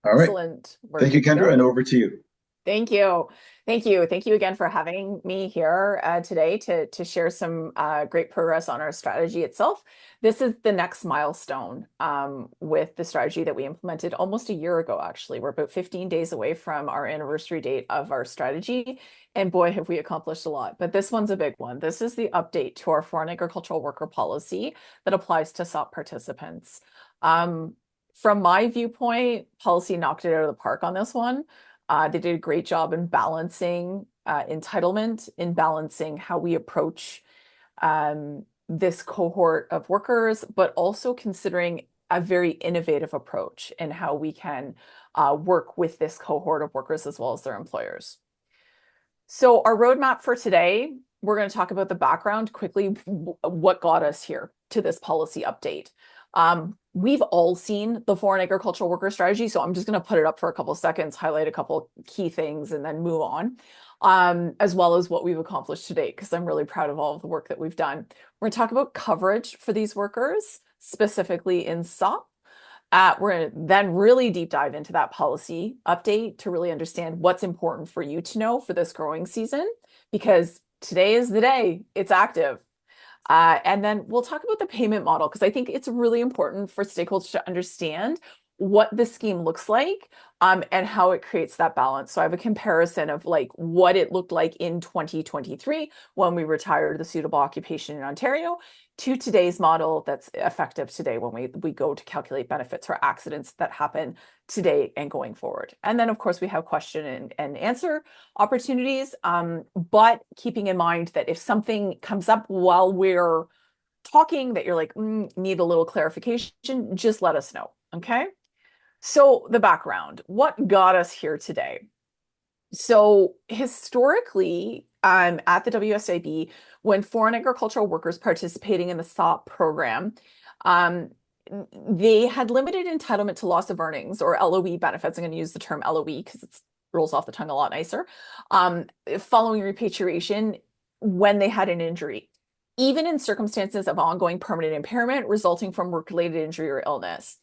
All right. Excellent. We're Thank you, good to Kendra, and go. over to you. Thank you. Thank you. Thank you again for having me here today to share some great progress on our strategy itself. This is the next milestone with the strategy that we implemented almost a year ago, actually. We're about 15 days away from our anniversary date of our strategy. And boy, have we accomplished a lot. But this one's a big one. This is the update to our foreign agricultural worker policy that applies to SOP participants. Um, from my viewpoint, policy knocked it out of the park on this one. They did a great job in balancing entitlement, in balancing how we approach this cohort of workers, but also considering a very innovative approach in how we can work with this cohort of workers as well as their employers. So our roadmap for today, we're going to talk about the background quickly, what got us here to this policy update. We've all seen the foreign agricultural worker strategy, so I'm just going to put it up for a couple of seconds, highlight a couple key things, and then move on, as well as what we've accomplished to date, because I'm really proud of all of the work that we've done. We're going to talk about coverage for these workers, specifically in SOP. We're going to then really deep dive into that policy update to really understand what's important for you to know for this growing season, because today is the day, it's active. And then we'll talk about the payment model because I think it's really important for stakeholders to understand what the scheme looks like and how it creates that balance. So I have a comparison of like what it looked like in 2023 when we retired the suitable occupation in Ontario to today's model that's effective today when we go to calculate benefits for accidents that happen today and going forward. And then, of course, we have question and answer opportunities, but keeping in mind that if something comes up while we're talking that you're like, need a little clarification, just let us know, okay? So the background, what got us here today? So historically, at the WSIB, when foreign agricultural workers participating in the SOP program, um, they had limited entitlement to loss of earnings or LOE benefits. I'm going to use the term LOE because it rolls off the tongue a lot nicer. Following repatriation when they had an injury, even in circumstances of ongoing permanent impairment resulting from work-related injury or illness.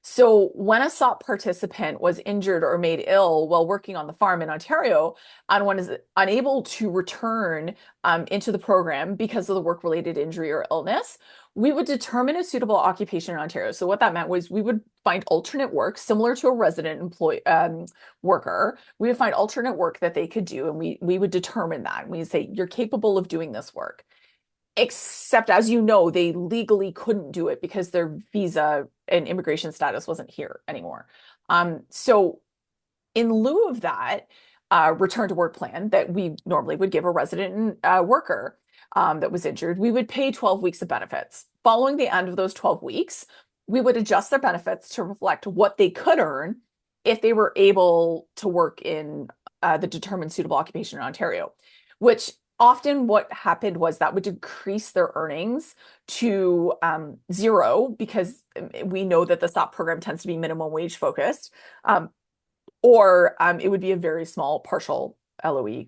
So when a SOP participant was injured or made ill while working on the farm in Ontario, and one is unable to return into the program because of the work-related injury or illness, we would determine a suitable occupation in Ontario. So what that meant was we would find alternate work similar to a resident employee worker. We would find alternate work that they could do, and we would determine that. We'd say you're capable of doing this work. Except, as you know, they legally couldn't do it because their visa and immigration status wasn't here anymore. So in lieu of that, return to work plan that we normally would give a resident worker that was injured, we would pay 12 weeks of benefits. Following the end of those 12 weeks, we would adjust their benefits to reflect what they could earn if they were able to work in the determined suitable occupation in Ontario, which often what happened was that would decrease their earnings to zero because we know that the SOP program tends to be minimum wage focused, or it would be a very small partial LOE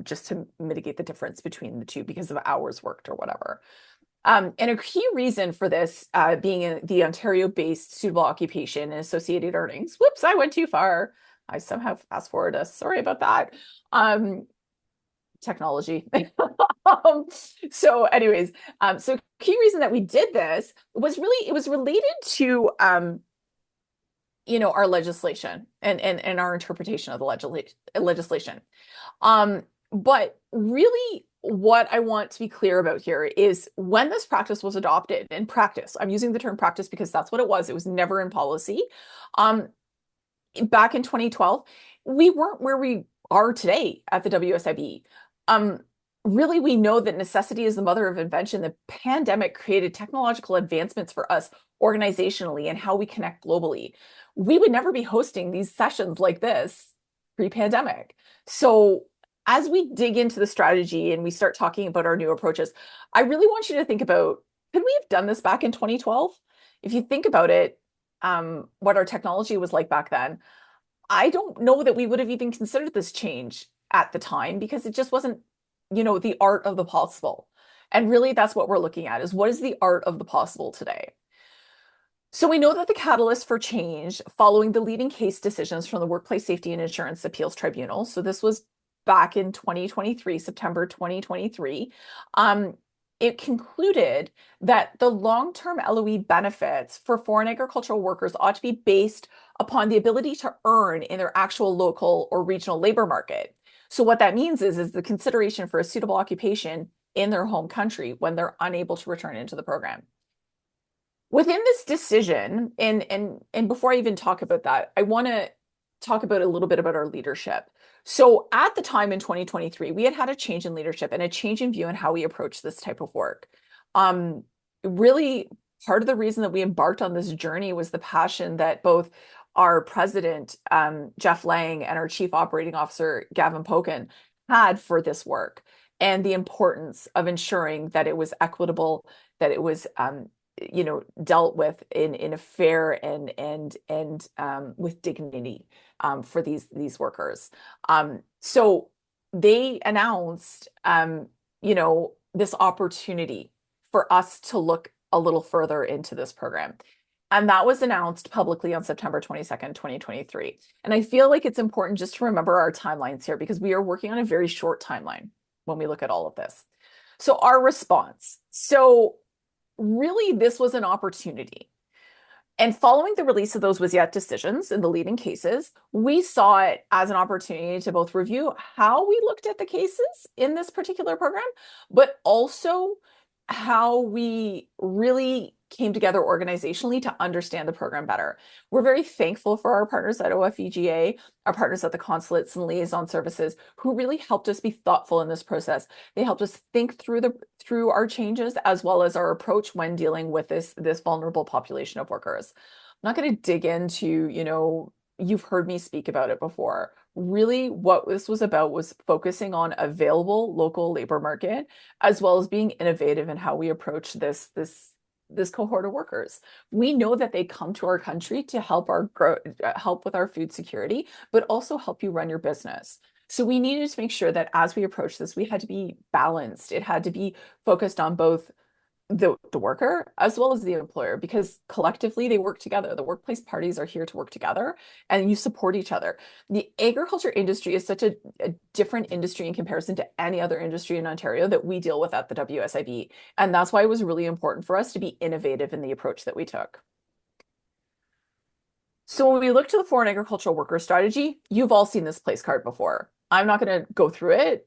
just to mitigate the difference between the two because of hours worked or whatever. And a key reason for this being in the Ontario-based suitable occupation and associated earnings. Whoops, I went too far. I somehow fast forwarded us. Sorry about that. Technology. So anyways, so key reason that we did this was really, it was related to, our legislation and our interpretation of the legislation. But really what I want to be clear about here is when this practice was adopted in practice, I'm using the term practice because that's what it was never in policy. Back in 2012, we weren't where we are today at the WSIB. Um, Really, we know that necessity is the mother of invention. The pandemic created technological advancements for us organizationally and how we connect globally. We would never be hosting these sessions like this pre-pandemic. So as we dig into the strategy and we start talking about our new approaches, I really want you to think about, could we have done this back in 2012? If you think about it, what our technology was like back then, I don't know that we would have even considered this change at the time because it just wasn't, the art of the possible. And really, that's what we're looking at is what is the art of the possible today? So we know that the catalyst for change following the leading case decisions from the Workplace Safety and Insurance Appeals Tribunal, so this was back in 2023, September 2023, it concluded that the long-term LOE benefits for foreign agricultural workers ought to be based upon the ability to earn in their actual local or regional labor market. So what that means is the consideration for a suitable occupation in their home country when they're unable to return into the program. Within this decision, and before I even talk about that, I want to talk about a little bit about our leadership. So at the time in 2023, we had a change in leadership and a change in view on how we approach this type of work. Really, part of the reason that we embarked on this journey was the passion that both our president, Jeff Lang, and our chief operating officer, Gavin Pokin, had for this work, and the importance of ensuring that it was equitable, that it was dealt with in a fair and with dignity for these workers. So they announced this opportunity for us to look a little further into this program. And that was announced publicly on September 22nd, 2023. And I feel like it's important just to remember our timelines here, because we are working on a very short timeline when we look at all of this. So our response. So really, this was an opportunity. And following the release of those WSIB decisions in the leading cases, we saw it as an opportunity to both review how we looked at the cases in this particular program, but also how we really came together organizationally to understand the program better. We're very thankful for our partners at OFEGA, our partners at the consulates and liaison services, who really helped us be thoughtful in this process. They helped us think through our changes as well as our approach when dealing with this vulnerable population of workers. I'm not going to dig into, you've heard me speak about it before. Really, what this was about was focusing on available local labor market, as well as being innovative in how we approach this cohort of workers. We know that they come to our country to help help with our food security, but also help you run your business. So we needed to make sure that as we approach this, we had to be balanced. It had to be focused on both the worker as well as the employer, because collectively they work together. The workplace parties are here to work together and you support each other. The agriculture industry is such a different industry in comparison to any other industry in Ontario that we deal with at the WSIB. And that's why it was really important for us to be innovative in the approach that we took. So when we look to the foreign agricultural worker strategy, you've all seen this place card before. I'm not going to go through it.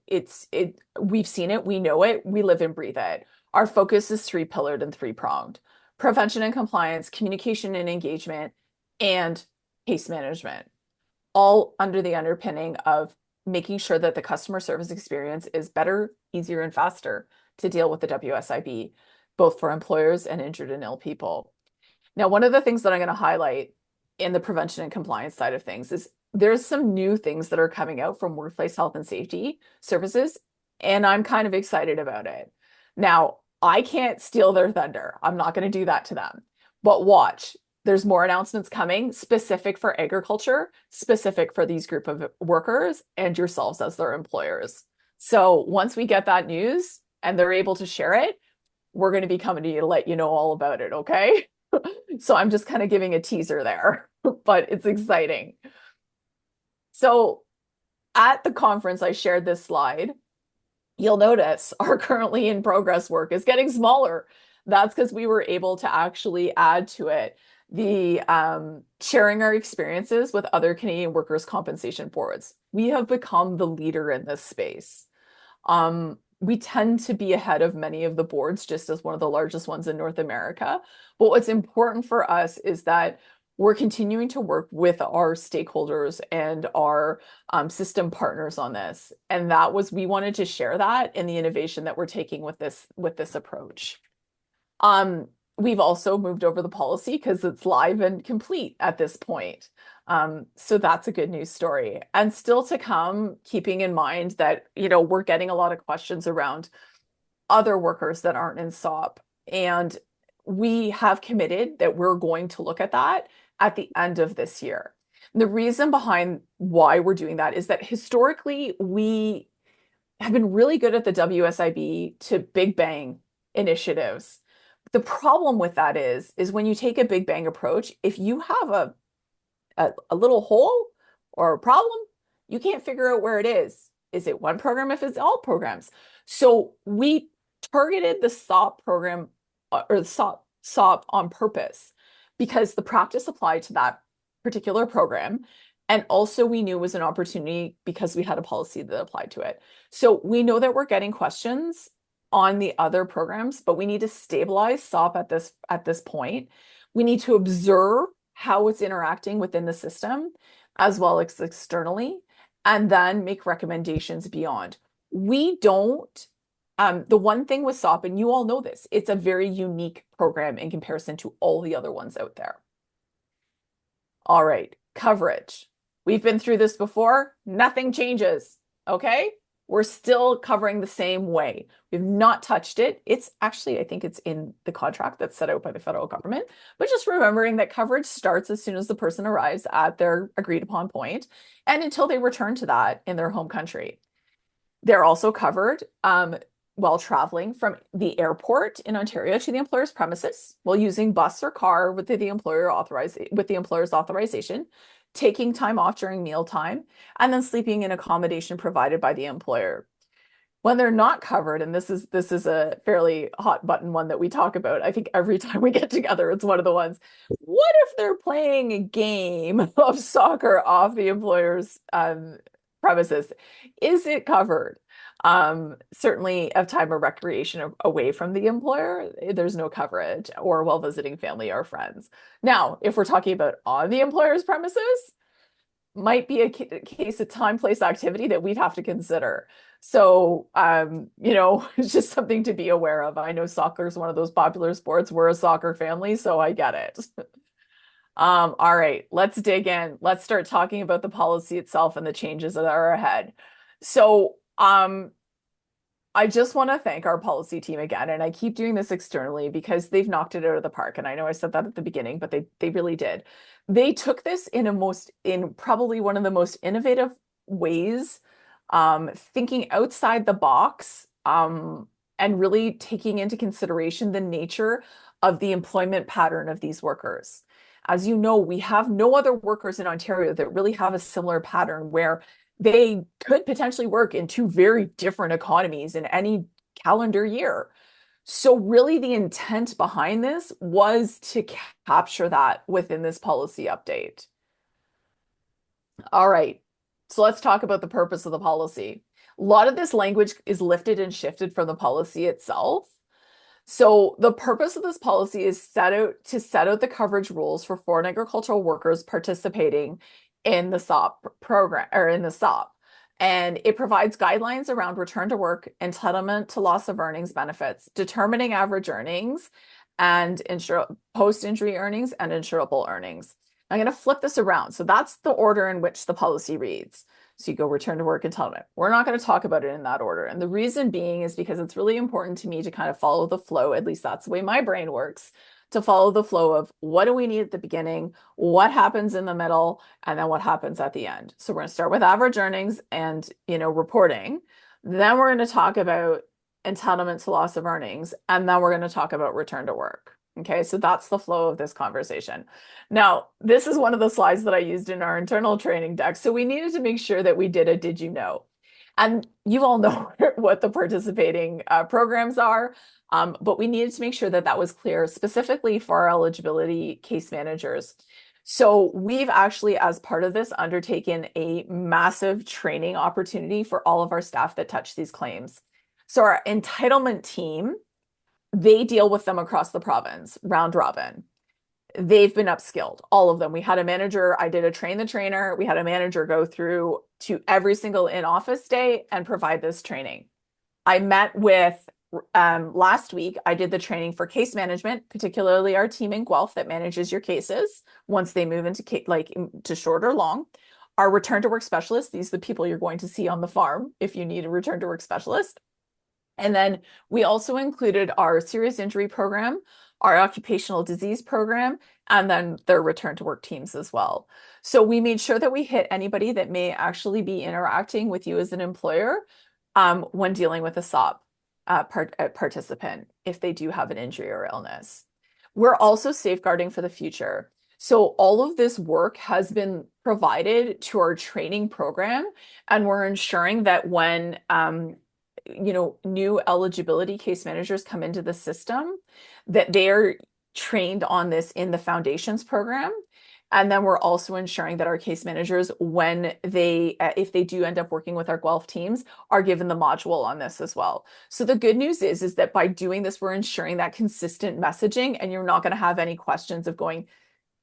We've seen it, we know it, we live and breathe it. Our focus is three-pillared and three-pronged: prevention and compliance, communication and engagement, and case management, all under the underpinning of making sure that the customer service experience is better, easier, and faster to deal with the WSIB, both for employers and injured and ill people. Now, one of the things that I'm going to highlight in the prevention and compliance side of things is there's some new things that are coming out from workplace health and safety services, and I'm kind of excited about it. Now, I can't steal their thunder. I'm not going to do that to them. But watch, there's more announcements coming specific for agriculture, specific for these group of workers and yourselves as their employers. So once we get that news and they're able to share it, we're going to be coming to you to let you know all about it, okay? So I'm just kind of giving a teaser there, but it's exciting. So at the conference, I shared this slide. You'll notice our currently in progress work is getting smaller. That's because we were able to actually add to it the sharing our experiences with other Canadian workers' compensation boards. We have become the leader in this space. We tend to be ahead of many of the boards, just as one of the largest ones in North America. But what's important for us is that we're continuing to work with our stakeholders and our system partners on this. And we wanted to share that in the innovation that we're taking with this approach. We've also moved over the policy because it's live and complete at this point. So that's a good news story. And still to come, keeping in mind that, we're getting a lot of questions around other workers that aren't in SOP. And we have committed that we're going to look at that at the end of this year. And the reason behind why we're doing that is that historically, we have been really good at the WSIB to big bang initiatives. The problem with that is when you take a big bang approach, if you have a little hole or a problem, you can't figure out where it is. Is it one program if it's all programs? So we targeted the SOP program or the SOP on purpose because the practice applied to that particular program. And also we knew it was an opportunity because we had a policy that applied to it. So we know that we're getting questions on the other programs, but we need to stabilize SOP at this point. We need to observe how it's interacting within the system as well as externally, and then make recommendations beyond. We don't, the one thing with SOP, and you all know this, it's a very unique program in comparison to all the other ones out there. All right, coverage. We've been through this before. Nothing changes, okay? We're still covering the same way. We've not touched it. It's actually, I think it's in the contract that's set out by the federal government, but just remembering that coverage starts as soon as the person arrives at their agreed upon point and until they return to that in their home country. They're also covered while traveling from the airport in Ontario to the employer's premises while using bus or car with the employer's authorization, taking time off during mealtime, and then sleeping in accommodation provided by the employer. When they're not covered, and this is a fairly hot button one that we talk about, I think every time we get together, it's one of the ones. What if they're playing a game of soccer off the employer's premises? Is it covered? Certainly of time of recreation away from the employer, there's no coverage, or while visiting family or friends. Now, if we're talking about on the employer's premises, might be a case of time, place, activity that we'd have to consider. So, it's just something to be aware of. I know soccer is one of those popular sports. We're a soccer family, so I get it. All right, let's dig in. Let's start talking about the policy itself and the changes that are ahead. So, I just want to thank our policy team again, and I keep doing this externally because they've knocked it out of the park. And I know I said that at the beginning, but they really did. They took this in probably one of the most innovative ways, thinking outside the box, and really taking into consideration the nature of the employment pattern of these workers. As you know, we have no other workers in Ontario that really have a similar pattern where they could potentially work in two very different economies in any calendar year. So really the intent behind this was to capture that within this policy update. All right, so let's talk about the purpose of the policy. A lot of this language is lifted and shifted from the policy itself. So the purpose of this policy is set out the coverage rules for foreign agricultural workers participating in the SOP program or in the SOP. And it provides guidelines around return to work, entitlement to loss of earnings benefits, determining average earnings and post-injury earnings and insurable earnings. I'm going to flip this around. So that's the order in which the policy reads. So you go return to work entitlement. We're not going to talk about it in that order. And the reason being is because it's really important to me to kind of follow the flow. At least that's the way my brain works, to follow the flow of what do we need at the beginning, what happens in the middle, and then what happens at the end. So we're going to start with average earnings and, reporting. Then we're going to talk about entitlement to loss of earnings. And then we're going to talk about return to work. Okay, so that's the flow of this conversation. Now, this is one of the slides that I used in our internal training deck. So we needed to make sure that we did a did you know? And you all know what the participating programs are, but we needed to make sure that that was clear specifically for our eligibility case managers. So we've actually, as part of this, undertaken a massive training opportunity for all of our staff that touch these claims. So our entitlement team, they deal with them across the province, round robin. They've been upskilled, all of them. We had a manager, I did a train the trainer. We had a manager go through to every single in-office day and provide this training. I met with, last week, I did the training for case management, particularly our team in Guelph that manages your cases once they move into to short or long. Our return to work specialists, these are the people you're going to see on the farm if you need a return to work specialist. And then we also included our serious injury program, our occupational disease program, and then their return to work teams as well. So we made sure that we hit anybody that may actually be interacting with you as an employer when dealing with a SOP. participant if they do have an injury or illness. We're also safeguarding for the future. So all of this work has been provided to our training program, and we're ensuring that when new eligibility case managers come into the system, that they are trained on this in the foundations program. And then we're also ensuring that our case managers, when if they do end up working with our Guelph teams, are given the module on this as well. So the good news is that by doing this, we're ensuring that consistent messaging, and you're not going to have any questions of going,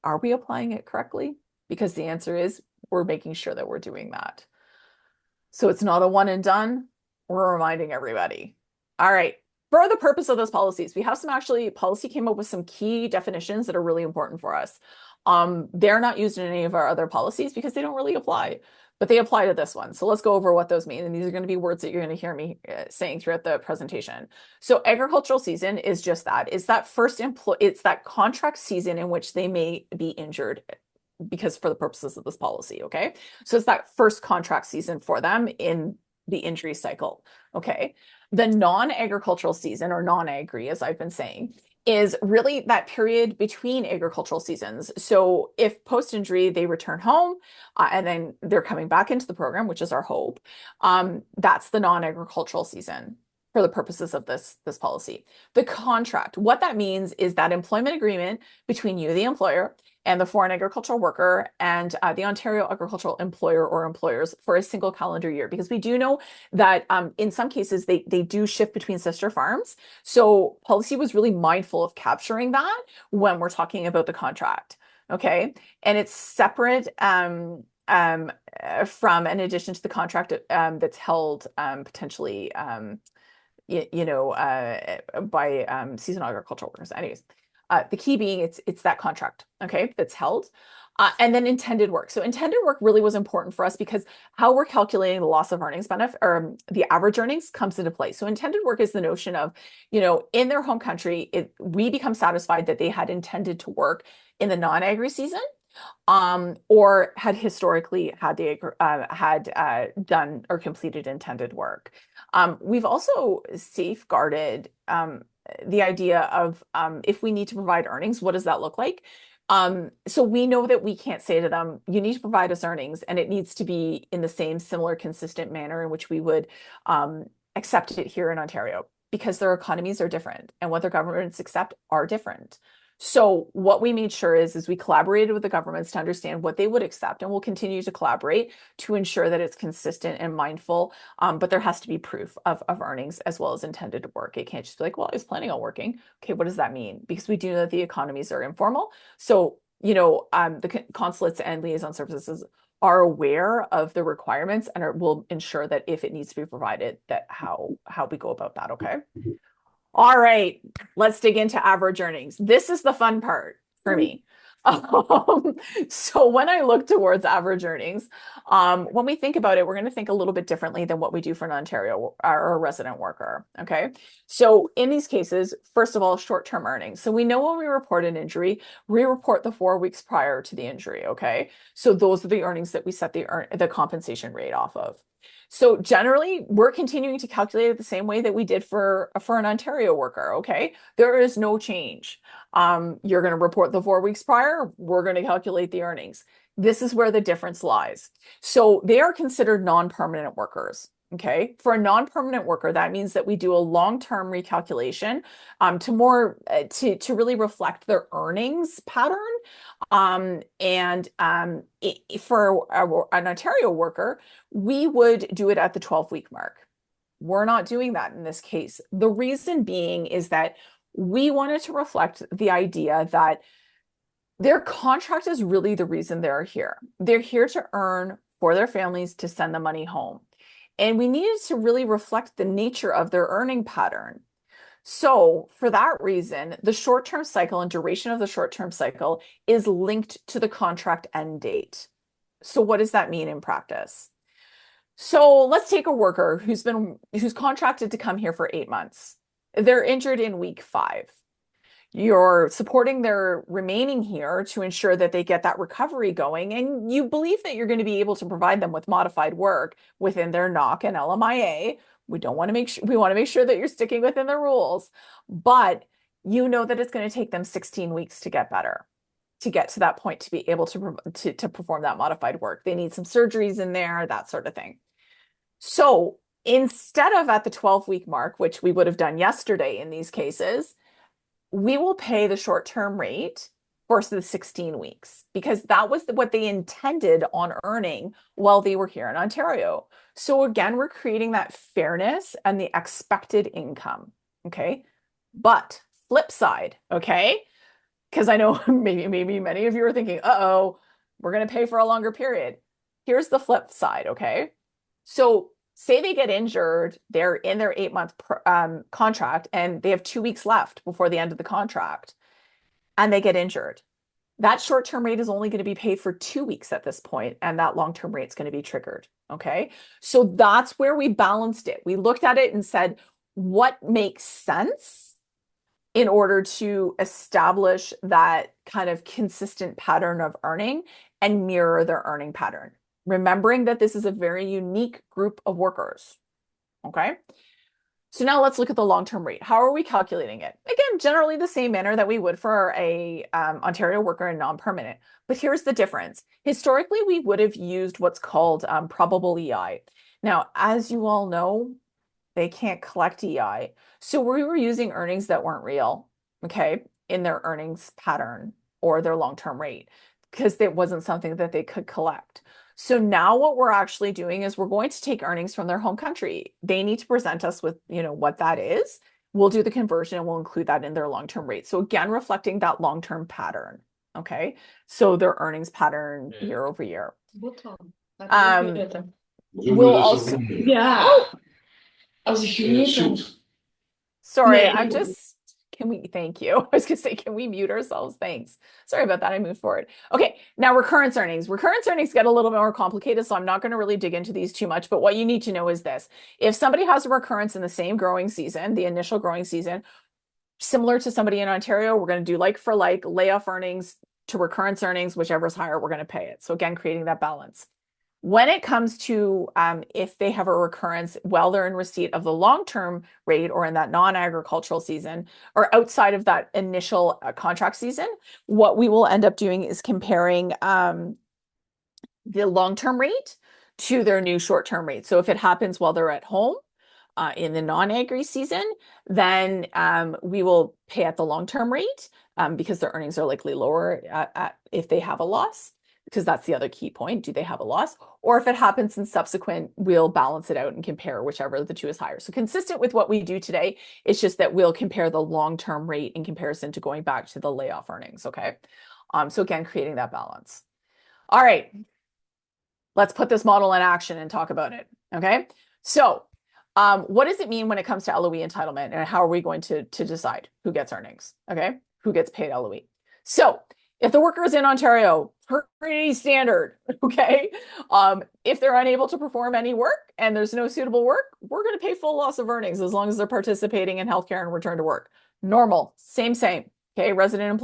are we applying it correctly? Because the answer is we're making sure that we're doing that. So it's not a one and done. We're reminding everybody. All right. For the purpose of those policies, we have policy came up with some key definitions that are really important for us. They're not used in any of our other policies because they don't really apply, but they apply to this one. So let's go over what those mean. And these are going to be words that you're going to hear me saying throughout the presentation. So agricultural season is just that. It's that contract season in which they may be injured because for the purposes of this policy, okay? So it's that first contract season for them in the injury cycle, okay? The non-agricultural season, or non-agri, as I've been saying, is really that period between agricultural seasons. So if post-injury they return home and then they're coming back into the program, which is our hope, that's the non-agricultural season for the purposes of this policy. The contract, what that means is that employment agreement between you, the employer, and the foreign agricultural worker and the Ontario agricultural employer or employers for a single calendar year, because we do know that in some cases they do shift between sister farms. So policy was really mindful of capturing that when we're talking about the contract, okay? And it's separate from, in addition to the contract that's held potentially by seasonal agricultural workers. Anyways, the key being it's that contract, okay, that's held. And then intended work. So intended work really was important for us because how we're calculating the loss of earnings benefit or the average earnings comes into play. So intended work is the notion of, in their home country, we become satisfied that they had intended to work in the non-agri season, or had historically had done or completed intended work. We've also safeguarded the idea of if we need to provide earnings, what does that look like? So we know that we can't say to them, you need to provide us earnings, and it needs to be in the same similar, consistent manner in which we would accept it here in Ontario, because their economies are different and what their governments accept are different. So what we made sure is we collaborated with the governments to understand what they would accept, and we'll continue to collaborate to ensure that it's consistent and mindful. But there has to be proof of earnings as well as intended work. It can't just be like, well, I was planning on working. Okay, what does that mean? Because we do know that the economies are informal. So, the consulates and liaison services are aware of the requirements and will ensure that if it needs to be provided, that how we go about that, okay? All right, let's dig into average earnings. This is the fun part for me. So when I look towards average earnings, when we think about it, we're going to think a little bit differently than what we do for an Ontario or a resident worker. Okay. So in these cases, first of all, short-term earnings. So we know when we report an injury, we report the 4 weeks prior to the injury. Okay. So those are the earnings that we set the compensation rate off of. So generally, we're continuing to calculate it the same way that we did for an Ontario worker, okay? There is no change. You're going to report the 4 weeks prior, we're going to calculate the earnings. This is where the difference lies. So they are considered non-permanent workers, okay? For a non-permanent worker, that means that we do a long-term recalculation to really reflect their earnings pattern. For an Ontario worker, we would do it at the 12-week mark. We're not doing that in this case. The reason being is that we wanted to reflect the idea that their contract is really the reason they're here. They're here to earn for their families to send the money home. And we needed to really reflect the nature of their earning pattern. So for that reason, the short-term cycle and duration of the short-term cycle is linked to the contract end date. So what does that mean in practice? So let's take a worker who's contracted to come here for 8 months. They're injured in week 5. You're supporting their remaining here to ensure that they get that recovery going, and you believe that you're going to be able to provide them with modified work within their NOC and LMIA. We want to make sure that you're sticking within the rules, but you know that it's going to take them 16 weeks to get better, to get to that point to be able to perform that modified work. They need some surgeries in there, that sort of thing. So instead of at the 12-week mark, which we would have done yesterday in these cases, we will pay the short-term rate for the 16 weeks because that was what they intended on earning while they were here in Ontario. So again, we're creating that fairness and the expected income. Okay. But flip side, okay, because I know maybe many of you are thinking, uh-oh, we're going to pay for a longer period. Here's the flip side, okay? So say they get injured, they're in their 8-month contract, and they have 2 weeks left before the end of the contract, and they get injured. That short-term rate is only going to be paid for 2 weeks at this point, and that long-term rate is going to be triggered, okay? So that's where we balanced it. We looked at it and said, what makes sense in order to establish that kind of consistent pattern of earning and mirror their earning pattern, remembering that this is a very unique group of workers, okay? So now let's look at the long-term rate. How are we calculating it? Again, generally the same manner that we would for a Ontario worker and non-permanent, but here's the difference. Historically, we would have used what's called probable EI. Now, as you all know, they can't collect EI. So we were using earnings that weren't real, okay, in their earnings pattern or their long-term rate because it wasn't something that they could collect. So now what we're actually doing is we're going to take earnings from their home country. They need to present us with, what that is. We'll do the conversion and we'll include that in their long-term rate. So again, reflecting that long-term pattern, okay? So their earnings pattern year over year. We'll also, Als ik shoot. Sorry, Nee. thank you. I was gonna say, can we mute ourselves? Thanks. Sorry about that. I moved forward. Okay, now recurrence earnings. Recurrence earnings get a little bit more complicated, so I'm not gonna really dig into these too much, but what you need to know is this. If somebody has a recurrence in the same growing season, the initial growing season, similar to somebody in Ontario, we're gonna do like for like layoff earnings to recurrence earnings, whichever is higher, we're gonna pay it. So again, creating that balance. When it comes to if they have a recurrence while they're in receipt of the long-term rate or in that non-agricultural season or outside of that initial contract season, what we will end up doing is comparing the long-term rate to their new short-term rate. So if it happens while they're at home in the non-agri season, then we will pay at the long-term rate because their earnings are likely lower if they have a loss. Because that's the other key point. Do they have a loss? Or if it happens in subsequent, we'll balance it out and compare whichever of the two is higher. So consistent with what we do today, it's just that we'll compare the long-term rate in comparison to going back to the layoff earnings, okay? So again, creating that balance. All right, let's put this model in action and talk about it, okay? So what does it mean when it comes to LOE entitlement and how are we going to decide who gets earnings, okay? Who gets paid LOE? So if the worker is in Ontario, pretty standard, okay? If they're unable to perform any work and there's no suitable work, we're going to pay full loss of earnings as long as they're participating in healthcare and return to work. Normal, same. Okay, resident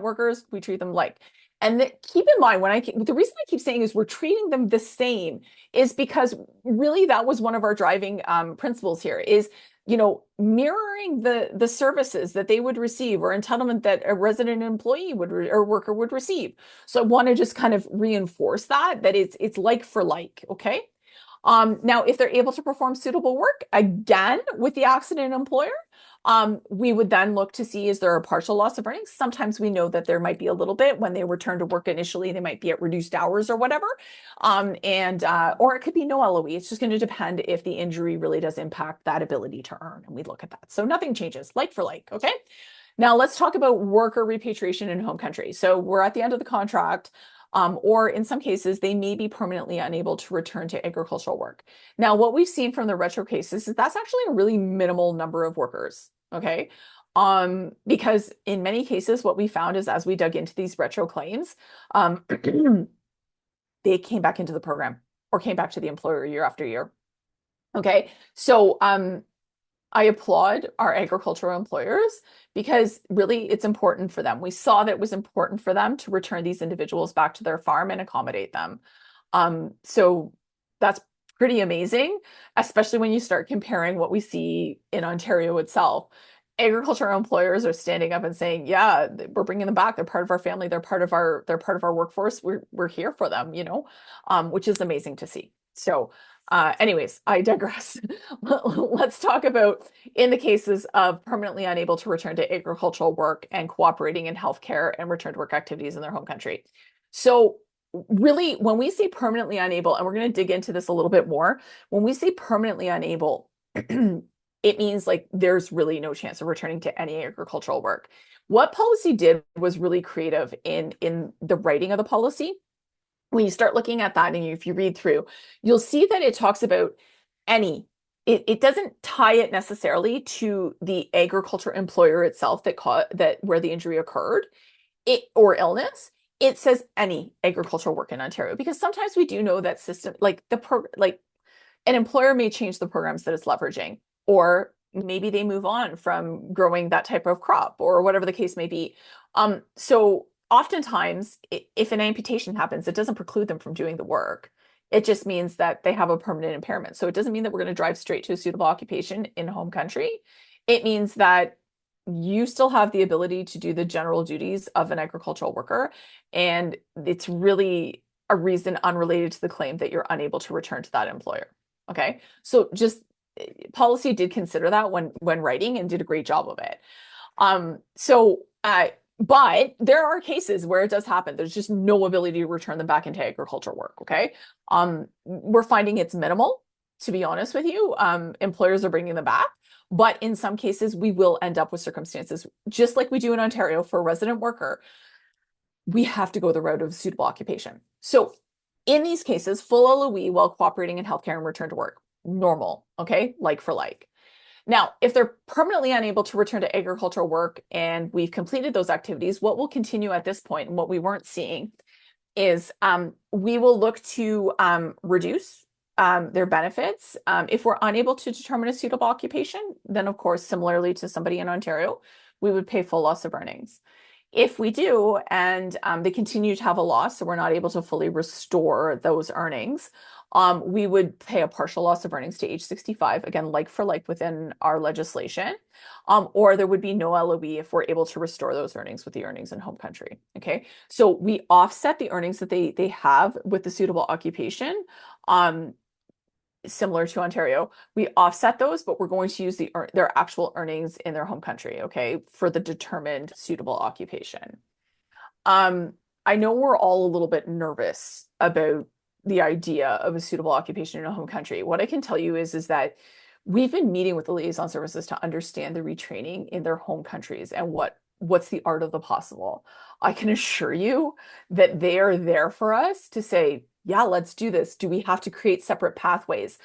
workers, we treat them like. And keep in mind, the reason I keep saying is we're treating them the same is because really that was one of our driving principles here is mirroring the services that they would receive or entitlement that a resident employee or worker would receive. So I want to just kind of reinforce that it's like for like, okay? Now, if they're able to perform suitable work, again, with the accident employer, we would then look to see, is there a partial loss of earnings? Sometimes we know that there might be a little bit when they return to work initially, they might be at reduced hours or whatever. Or it could be no LOE. It's just going to depend if the injury really does impact that ability to earn. And we look at that. So nothing changes, like for like, okay? Now let's talk about worker repatriation in home country. So we're at the end of the contract. Or in some cases, they may be permanently unable to return to agricultural work. Now, what we've seen from the retro cases is that's actually a really minimal number of workers, okay? Because in many cases, what we found is as we dug into these retro claims, they came back into the program or came back to the employer year after year, okay? So I applaud our agricultural employers because really it's important for them. We saw that it was important for them to return these individuals back to their farm and accommodate them. So that's pretty amazing, especially when you start comparing what we see in Ontario itself. Agricultural employers are standing up and saying, "Yeah, we're bringing them back. They're part of our family. They're part of our workforce. We're here for them," which is amazing to see. So, anyways, I digress. Let's talk about in the cases of permanently unable to return to agricultural work and cooperating in healthcare and return to work activities in their home country. So, really, when we say permanently unable, and we're going to dig into this a little bit more, when we say permanently unable, it means like there's really no chance of returning to any agricultural work. What policy did was really creative in the writing of the policy. When you start looking at that and if you read through, you'll see that it talks about any. It doesn't tie it necessarily to the agriculture employer itself that where the injury occurred, or illness. It says any agricultural work in Ontario, because sometimes we do know that system like an employer may change the programs that it's leveraging, or maybe they move on from growing that type of crop or whatever the case may be. So oftentimes, if an amputation happens, it doesn't preclude them from doing the work. It just means that they have a permanent impairment. So it doesn't mean that we're going to drive straight to a suitable occupation in home country. It means that you still have the ability to do the general duties of an agricultural worker. And it's really a reason unrelated to the claim that you're unable to return to that employer. Okay. So just policy did consider that when writing and did a great job of it. But there are cases where it does happen. There's just no ability to return them back into agriculture work. Okay. We're finding it's minimal, to be honest with you. Employers are bringing them back, but in some cases we will end up with circumstances just like we do in Ontario for a resident worker. We have to go the route of suitable occupation. So in these cases, full LOE while cooperating in healthcare and return to work, normal. Okay. Like for like. Now, if they're permanently unable to return to agricultural work and we've completed those activities, what will continue at this point and what we weren't seeing is we will look to reduce their benefits. If we're unable to determine a suitable occupation, then of course, similarly to somebody in Ontario, we would pay full loss of earnings. If we do, and they continue to have a loss, so we're not able to fully restore those earnings, we would pay a partial loss of earnings to age 65, again, like for like within our legislation, or there would be no LOE if we're able to restore those earnings with the earnings in home country. Okay, so we offset the earnings that they have with the suitable occupation. Similar to Ontario, we offset those, but we're going to use their actual earnings in their home country, okay, for the determined suitable occupation. I know we're all a little bit nervous about the idea of a suitable occupation in a home country. What I can tell you is that we've been meeting with the liaison services to understand the retraining in their home countries and what's the art of the possible. I can assure you that they are there for us to say, yeah, let's do this. Do we have to create separate pathways?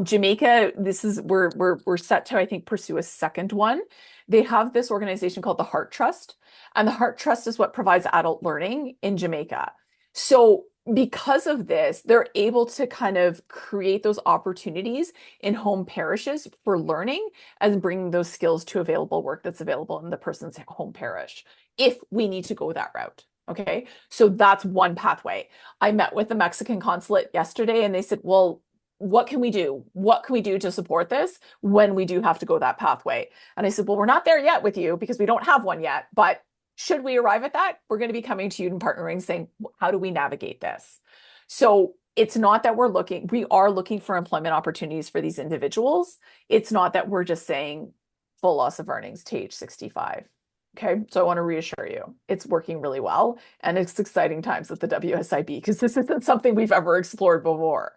Jamaica, we're set to, I think, pursue a second one. They have this organization called the Heart Trust, and the Heart Trust is what provides adult learning in Jamaica. So because of this, they're able to kind of create those opportunities in home parishes for learning and bringing those skills to available work that's available in the person's home parish, if we need to go that route. Okay, so that's one pathway. I met with the Mexican consulate yesterday and they said, well, what can we do? What can we do to support this when we do have to go that pathway? And I said, well, we're not there yet with you because we don't have one yet, but should we arrive at that, we're going to be coming to you and partnering saying, how do we navigate this? So it's not that we are looking for employment opportunities for these individuals. It's not that we're just saying full loss of earnings to age 65. Okay, so I want to reassure you, it's working really well, and it's exciting times at the WSIB because this isn't something we've ever explored before.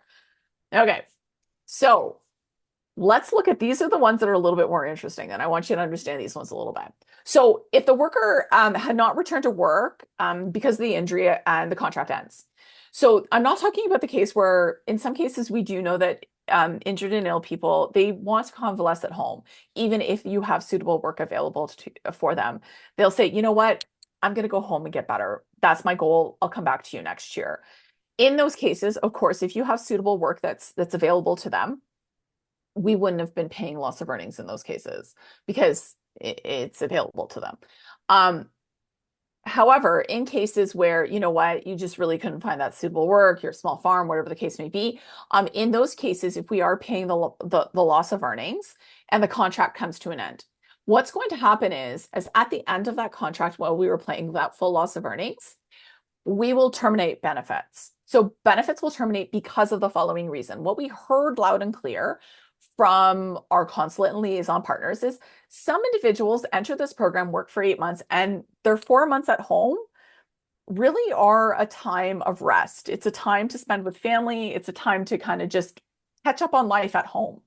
Okay, so let's look at these are the ones that are a little bit more interesting, and I want you to understand these ones a little bit. So if the worker had not returned to work because of the injury and the contract ends. So I'm not talking about the case where in some cases we do know that injured and ill people, they want to convalesce at home, even if you have suitable work available for them. They'll say, you know what, I'm going to go home and get better. That's my goal. I'll come back to you next year. In those cases, of course, if you have suitable work that's available to them, we wouldn't have been paying loss of earnings in those cases because it's available to them. However, in cases where, you know what, you just really couldn't find that suitable work, your small farm, whatever the case may be, in those cases, if we are paying the loss of earnings and the contract comes to an end, what's going to happen is, as at the end of that contract, while we were paying that full loss of earnings, we will terminate benefits. So benefits will terminate because of the following reason. What we heard loud and clear from our consulate and liaison partners is some individuals enter this program, work for 8 months, and their 4 months at home really are a time of rest. It's a time to spend with family. It's a time to kind of just catch up on life at home.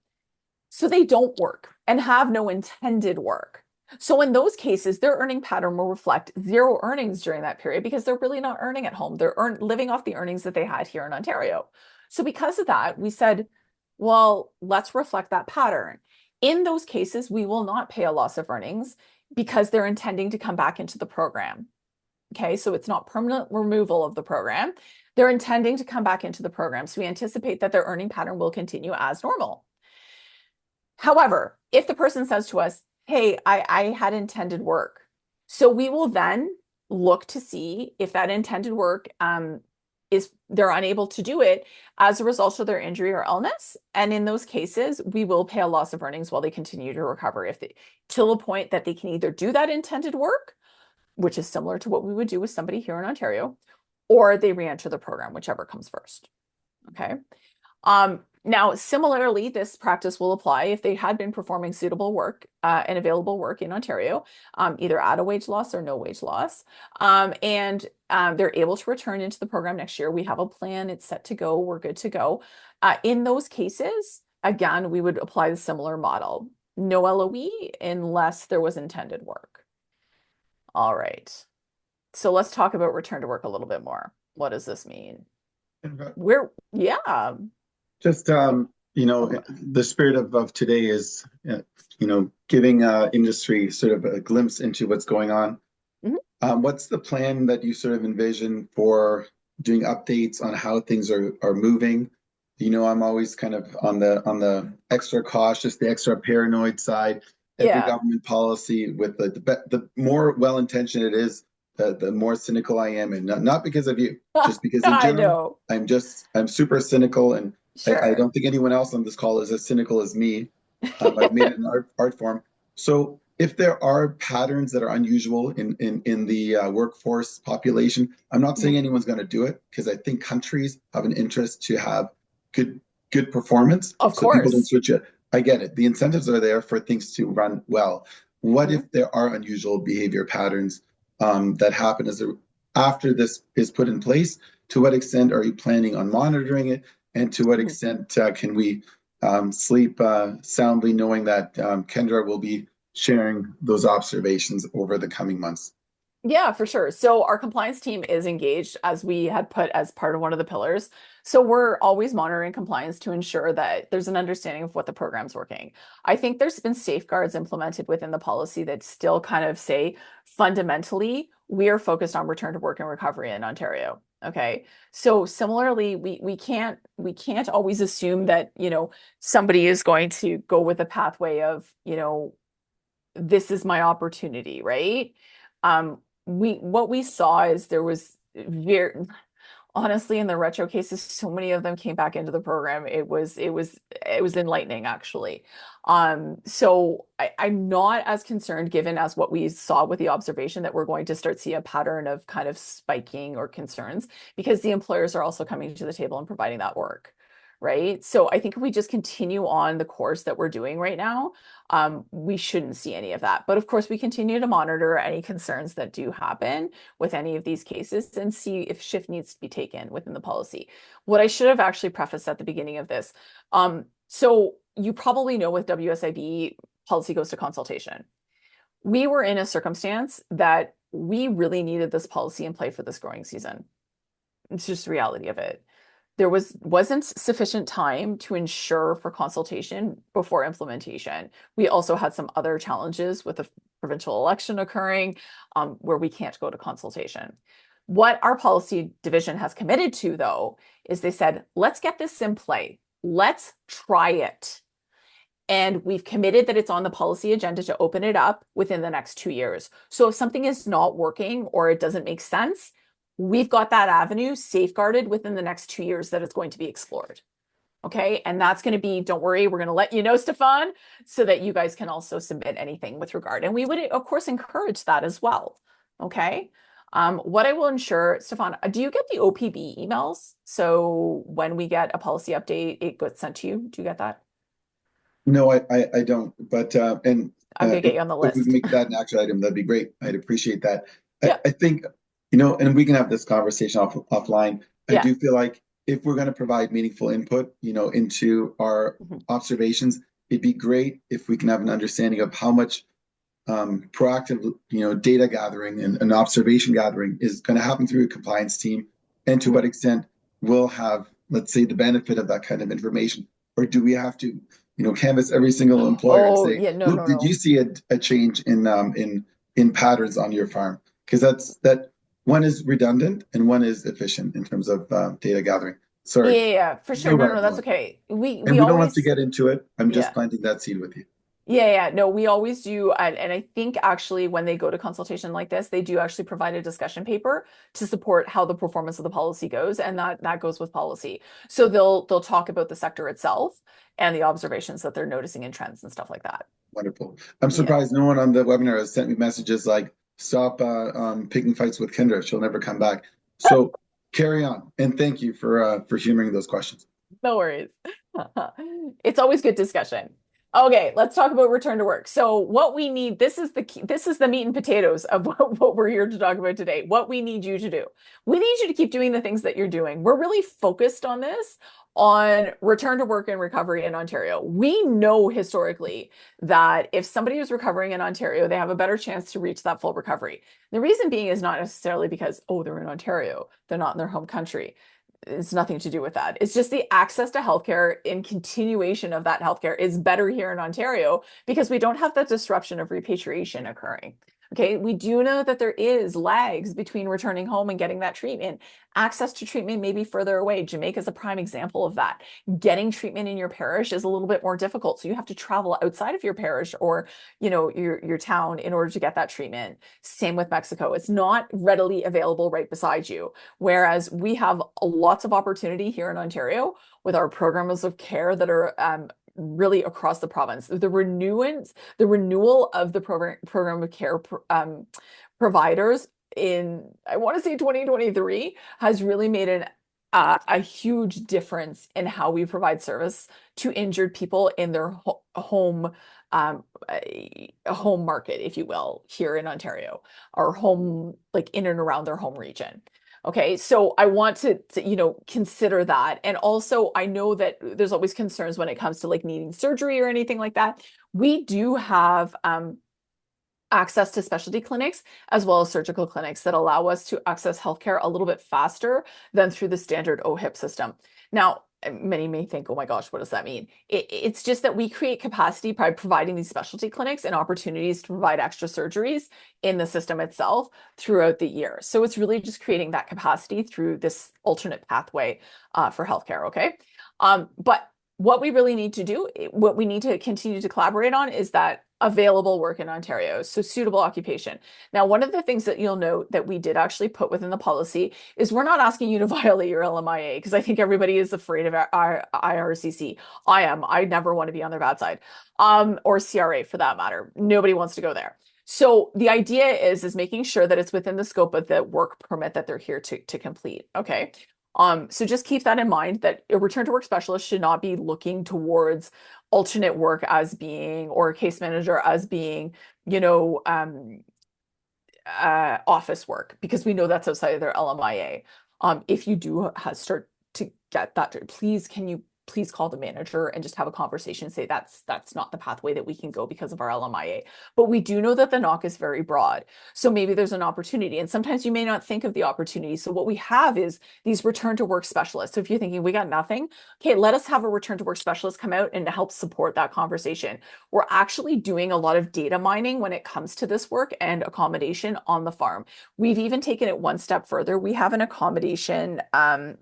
So they don't work and have no intended work. So in those cases, their earning pattern will reflect zero earnings during that period because they're really not earning at home. They're living off the earnings that they had here in Ontario. So because of that, we said, well, let's reflect that pattern. In those cases, we will not pay a loss of earnings because they're intending to come back into the program. Okay, so it's not permanent removal of the program. They're intending to come back into the program. So we anticipate that their earning pattern will continue as normal. However, if the person says to us, hey, I had intended work, so we will then look to see if that intended work is they're unable to do it as a result of their injury or illness. And in those cases, we will pay a loss of earnings while they continue to recover if they till a point that they can either do that intended work, which is similar to what we would do with somebody here in Ontario, or they re-enter the program, whichever comes first. Okay. Now, similarly, this practice will apply if they had been performing suitable work and available work in Ontario, either at a wage loss or no wage loss, and they're able to return into the program next year. We have a plan. It's set to go. We're good to go. In those cases, again, we would apply the similar model. No LOE unless there was intended work. All right. So let's talk about return to work a little bit more. What does this mean? Yeah. Just the spirit of today is giving industry sort of a glimpse into what's going on. What's the plan that you sort of envision for doing updates on how things are moving? I'm always kind of on the extra cautious, the extra paranoid side. Every government policy with the more well-intentioned it is, the more cynical I am, and not because of you, just because in general, I'm super cynical, and I don't think anyone else on this call is as cynical as me. I've made it an art form. So if there are patterns that are unusual in the workforce population, I'm not saying anyone's going to do it, because I think countries have an interest to have good performance. Of so course. People don't switch it. I get it. The incentives are there for things to run well. What if there are unusual behavior patterns that happen after this is put in place? To what extent are you planning on monitoring it? And to what extent can we sleep soundly knowing that Kendra will be sharing those observations over the coming months? Yeah, for sure. So our compliance team is engaged, as we had put as part of one of the pillars. So we're always monitoring compliance to ensure that there's an understanding of what the program's working. I think there's been safeguards implemented within the policy that still kind of say, fundamentally, we are focused on return to work and recovery in Ontario. Okay. So similarly, we can't always assume that, somebody is going to go with a pathway of, this is my opportunity, right? What we saw is there was honestly, in the retro cases, so many of them came back into the program. It was enlightening, actually. So I'm not as concerned, given as what we saw with the observation, that we're going to start see a pattern of kind of spiking or concerns, because the employers are also coming to the table and providing that work. Right. So I think if we just continue on the course that we're doing right now, we shouldn't see any of that. But of course, we continue to monitor any concerns that do happen with any of these cases and see if shift needs to be taken within the policy. What I should have actually prefaced at the beginning of this. So you probably know, with WSIB, policy goes to consultation. We were in a circumstance that we really needed this policy in play for this growing season. It's just the reality of it. There wasn't sufficient time to ensure for consultation before implementation. We also had some other challenges with the provincial election occurring, where we can't go to consultation. What our policy division has committed to, though, is they said, let's get this in play. Let's try it. And we've committed that it's on the policy agenda to open it up within the next 2 years. So if something is not working or it doesn't make sense, we've got that avenue safeguarded within the next 2 years that it's going to be explored. Okay, and that's going to be, don't worry, we're going to let you know, Stefan, so that you guys can also submit anything with regard. And we would, of course, encourage that as well. Okay, what I will ensure, Stefan, do you get the OPB emails? So when we get a policy update, it gets sent to you. Do you get that? No, I don't. But and I'm going to get you on the if we list. can make that an action item, that'd be great. I'd appreciate that. Yeah. I think, and we can have this conversation offline. I Yeah. do feel like if we're going to provide meaningful input, into our observations, it'd be great if we can have an understanding of how much proactive, data gathering and observation gathering is going to happen through a compliance team, and to what extent we'll have, let's say, the benefit of that kind of information, or do we have to, canvass every single employer and say, yeah, no, look, no, did no. you see a change in patterns on your farm? Because that one is redundant and one is efficient in terms of data gathering. Sorry. Yeah, for sure. No, that's okay. And We we don't have always, to get into it. I'm just yeah. planting that seed with you. Yeah, no, we always do. And I think actually when they go to consultation like this, they do actually provide a discussion paper to support how the performance of the policy goes. And that goes with policy. So they'll talk about the sector itself and the observations that they're noticing in trends and stuff like that. Wonderful. I'm surprised no one on the webinar has sent me messages like, stop picking fights with Kendra. She'll never come back. So carry on. And thank you for humoring those questions. No worries. It's always good discussion. Okay, let's talk about return to work. So what we need, this is the key, this is the meat and potatoes of what we're here to talk about today. What we need you to do. We need you to keep doing the things that you're doing. We're really focused on this, on return to work and recovery in Ontario. We know historically that if somebody is recovering in Ontario, they have a better chance to reach that full recovery. The reason being is not necessarily because, oh, they're in Ontario, they're not in their home country. It's nothing to do with that. It's just the access to healthcare and continuation of that healthcare is better here in Ontario because we don't have that disruption of repatriation occurring. Okay, we do know that there is lags between returning home and getting that treatment. Access to treatment may be further away. Jamaica is a prime example of that. Getting treatment in your parish is a little bit more difficult. So you have to travel outside of your parish or, your town in order to get that treatment. Same with Mexico. It's not readily available right beside you. Whereas we have lots of opportunity here in Ontario with our programs of care that are really across the province. The renewal of the program of care providers in, I want to say 2023, has really made a huge difference in how we provide service to injured people in their home market, if you will, here in Ontario, or home, like in and around their home region. Okay, so I want to consider that. And also, I know that there's always concerns when it comes to like needing surgery or anything like that. We do have access to specialty clinics as well as surgical clinics that allow us to access healthcare a little bit faster than through the standard OHIP system. Now, many may think, oh my gosh, what does that mean? It's just that we create capacity by providing these specialty clinics and opportunities to provide extra surgeries in the system itself throughout the year. So it's really just creating that capacity through this alternate pathway for healthcare, okay? But what we really need to do, what we need to continue to collaborate on is that available work in Ontario, so suitable occupation. Now, one of the things that you'll note that we did actually put within the policy is we're not asking you to violate your LMIA, because I think everybody is afraid of our IRCC. I am. I never want to be on their bad side, or CRA for that matter. Nobody wants to go there. So the idea is making sure that it's within the scope of the work permit that they're here to complete. Okay. So just keep that in mind, that a return to work specialist should not be looking towards alternate work as being, or a case manager as being, office work, because we know that's outside of their LMIA. If you do start to get that, please call the manager and just have a conversation and say that's not the pathway that we can go because of our LMIA. But we do know that the NOC is very broad. So maybe there's an opportunity, and sometimes you may not think of the opportunity. So what we have is these return to work specialists. So if you're thinking we got nothing, okay, let us have a return to work specialist come out and help support that conversation. We're actually doing a lot of data mining when it comes to this work and accommodation on the farm. We've even taken it one step further. We have an accommodation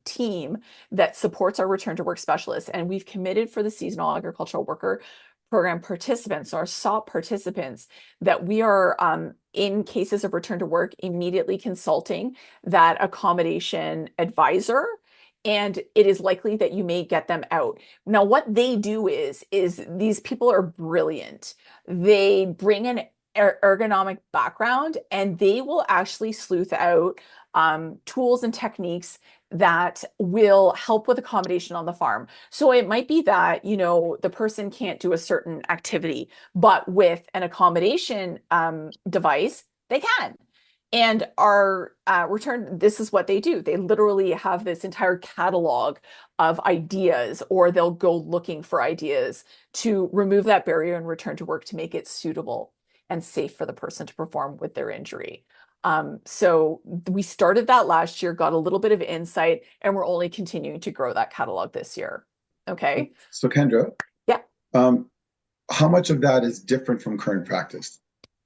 team that supports our return to work specialists. And we've committed for the seasonal agricultural worker program participants, our SOP participants, that we are in cases of return to work immediately consulting that accommodation advisor, and it is likely that you may get them out. Now, what they do is these people are brilliant. They bring an ergonomic background, and they will actually sleuth out tools and techniques that will help with accommodation on the farm. So it might be that, the person can't do a certain activity, but with an accommodation device, they can. And our this is what they do. They literally have this entire catalog of ideas, or they'll go looking for ideas to remove that barrier and return to work to make it suitable and safe for the person to perform with their injury. So we started that last year, got a little bit of insight, and we're only continuing to grow that catalog this year. Okay. So Kendra, Yeah. How much of that is different from current practice?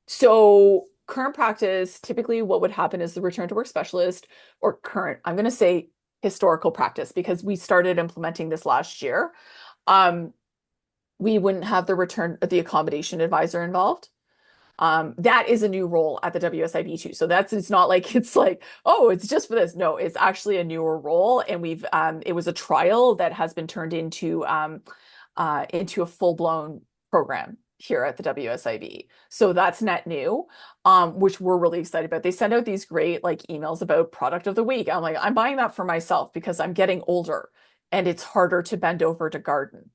So current practice, typically what would happen is the return to work specialist, or I'm going to say historical practice, because we started implementing this last year. We wouldn't have the accommodation advisor involved. That is a new role at the WSIB too. So it's not like it's like, oh, it's just for this. No, it's actually a newer role. And it was a trial that has been turned into a full-blown program here at the WSIB. So that's net new, which we're really excited about. They send out these great emails about product of the week. I'm like, I'm buying that for myself because I'm getting older and it's harder to bend over to garden.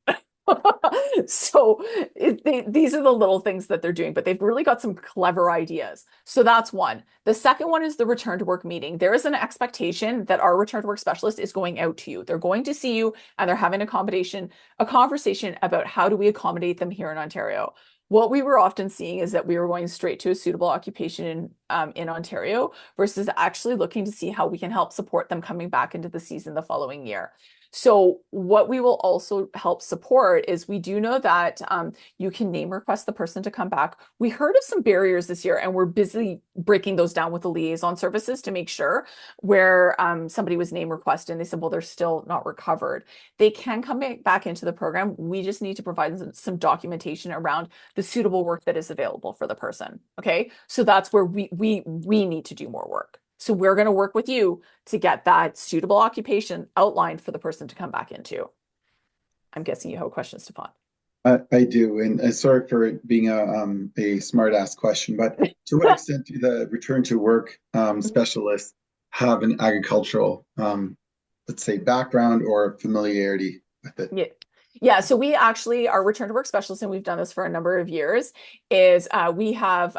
So these are the little things that they're doing, but they've really got some clever ideas. So that's one. The second one is the return to work meeting. There is an expectation that our return to work specialist is going out to you. They're going to see you, and they're having a conversation about how do we accommodate them here in Ontario. What we were often seeing is that we were going straight to a suitable occupation in Ontario versus actually looking to see how we can help support them coming back into the season the following year. So what we will also help support is, we do know that you can name request the person to come back. We heard of some barriers this year, and we're busy breaking those down with the liaison services to make sure, where somebody was name requested and they said, well, they're still not recovered. They can come back into the program. We just need to provide some documentation around the suitable work that is available for the person. Okay, so that's where we need to do more work. So we're going to work with you to get that suitable occupation outlined for the person to come back into. I'm guessing you have a question, Stefan. I do, and sorry for being a smart-ass question, but to what extent do the return to work specialists have an agricultural, let's say, background or familiarity with it? Yeah. So we actually, our return to work specialists, and we've done this for a number of years, is we have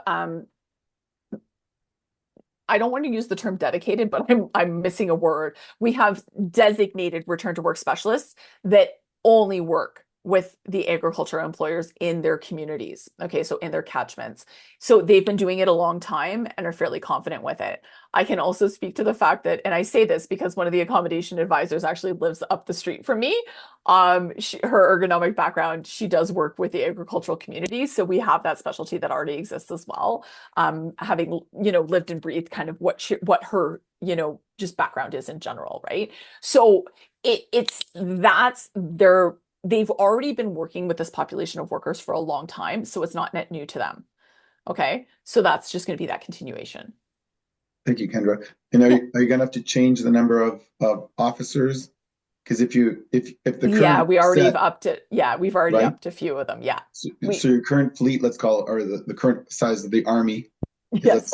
I don't want to use the term dedicated, but I'm missing a word. We have designated return to work specialists that only work with the agricultural employers in their communities. Okay, so in their catchments. So they've been doing it a long time and are fairly confident with it. I can also speak to the fact that, and I say this because one of the accommodation advisors actually lives up the street from me. Her ergonomic background, she does work with the agricultural community. So we have that specialty that already exists as well. Having, lived and breathed kind of what her, just background is in general, right? So they've already been working with this population of workers for a long time, so it's not net new to them. Okay, so that's just going to be that continuation. Thank you, Kendra. And are you going to have to change the number of officers? Because if the current we already have upped it. Yeah, we've already upped a few of them. Yeah. So your current fleet, let's call it, or the current size of the army, yes.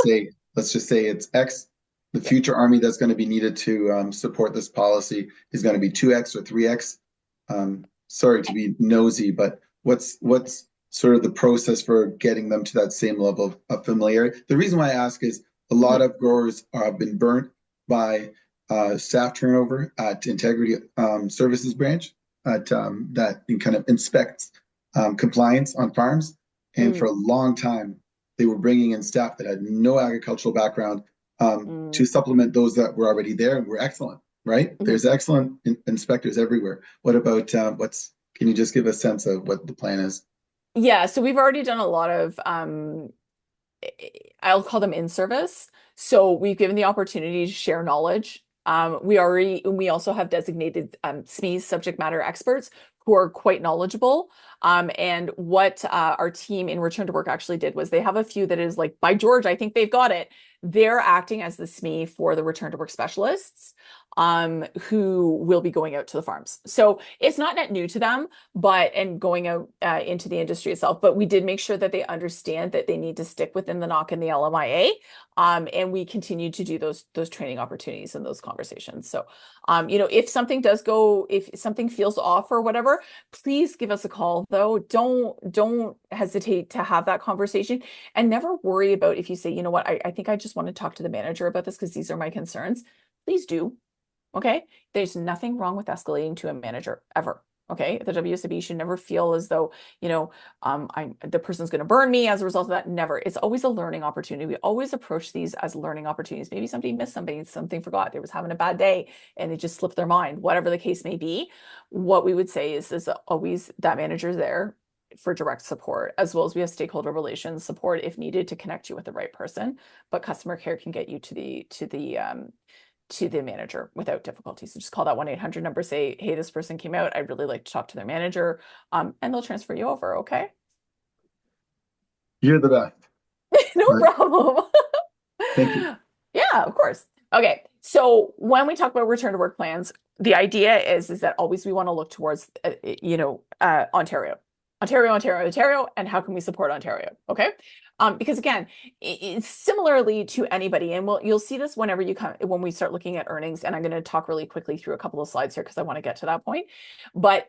let's just say it's X. The future army that's going to be needed to support this policy is going to be 2X or 3X. Sorry to be nosy, but what's sort of the process for getting them to that same level of familiarity? The reason why I ask is a lot of growers have been burnt by staff turnover at Integrity Services Branch that kind of inspects compliance on farms. And for a long time, they were bringing in staff that had no agricultural background to supplement those that were already there and were excellent. Right? There's excellent inspectors everywhere. What about can you just give a sense of what the plan is? Yeah, so we've already done a lot of, I'll call them in-service. So we've given the opportunity to share knowledge We also have designated SMEs, subject matter experts, who are quite knowledgeable. And what our team in Return to Work actually did was they have a few that is like, by George, I think they've got it. They're acting as the SME for the Return to Work specialists, who will be going out to the farms. So it's not net new to them, and going out into the industry itself. But we did make sure that they understand that they need to stick within the NOC and the LMIA. And we continue to do those training opportunities and those conversations. So, if something feels off or whatever, please give us a call. Though don't hesitate to have that conversation, and never worry about if you say, you know what, I think I just want to talk to the manager about this because these are my concerns. Please do. Okay, there's nothing wrong with escalating to a manager ever. Okay, the WSIB should never feel as though, the person's going to burn me as a result of that. Never. It's always a learning opportunity. We always approach these as learning opportunities. Maybe somebody missed something forgot, they was having a bad day and it just slipped their mind, whatever the case may be. What we would say is always that manager's there for direct support, as well as we have stakeholder relations support if needed to connect you with the right person. But customer care can get you to the manager without difficulty. So just call that 1-800 number, say, hey, this person came out, I'd really like to talk to their manager, and they'll transfer you over. Okay. You're the best. No problem. Thank you. Yeah, of course. Okay. So when we talk about return to work plans, the idea is that always we want to look towards, Ontario, and how can we support Ontario? Okay. Because again, it's similarly to anybody, and you'll see this when we start looking at earnings. And I'm going to talk really quickly through a couple of slides here because I want to get to that point, but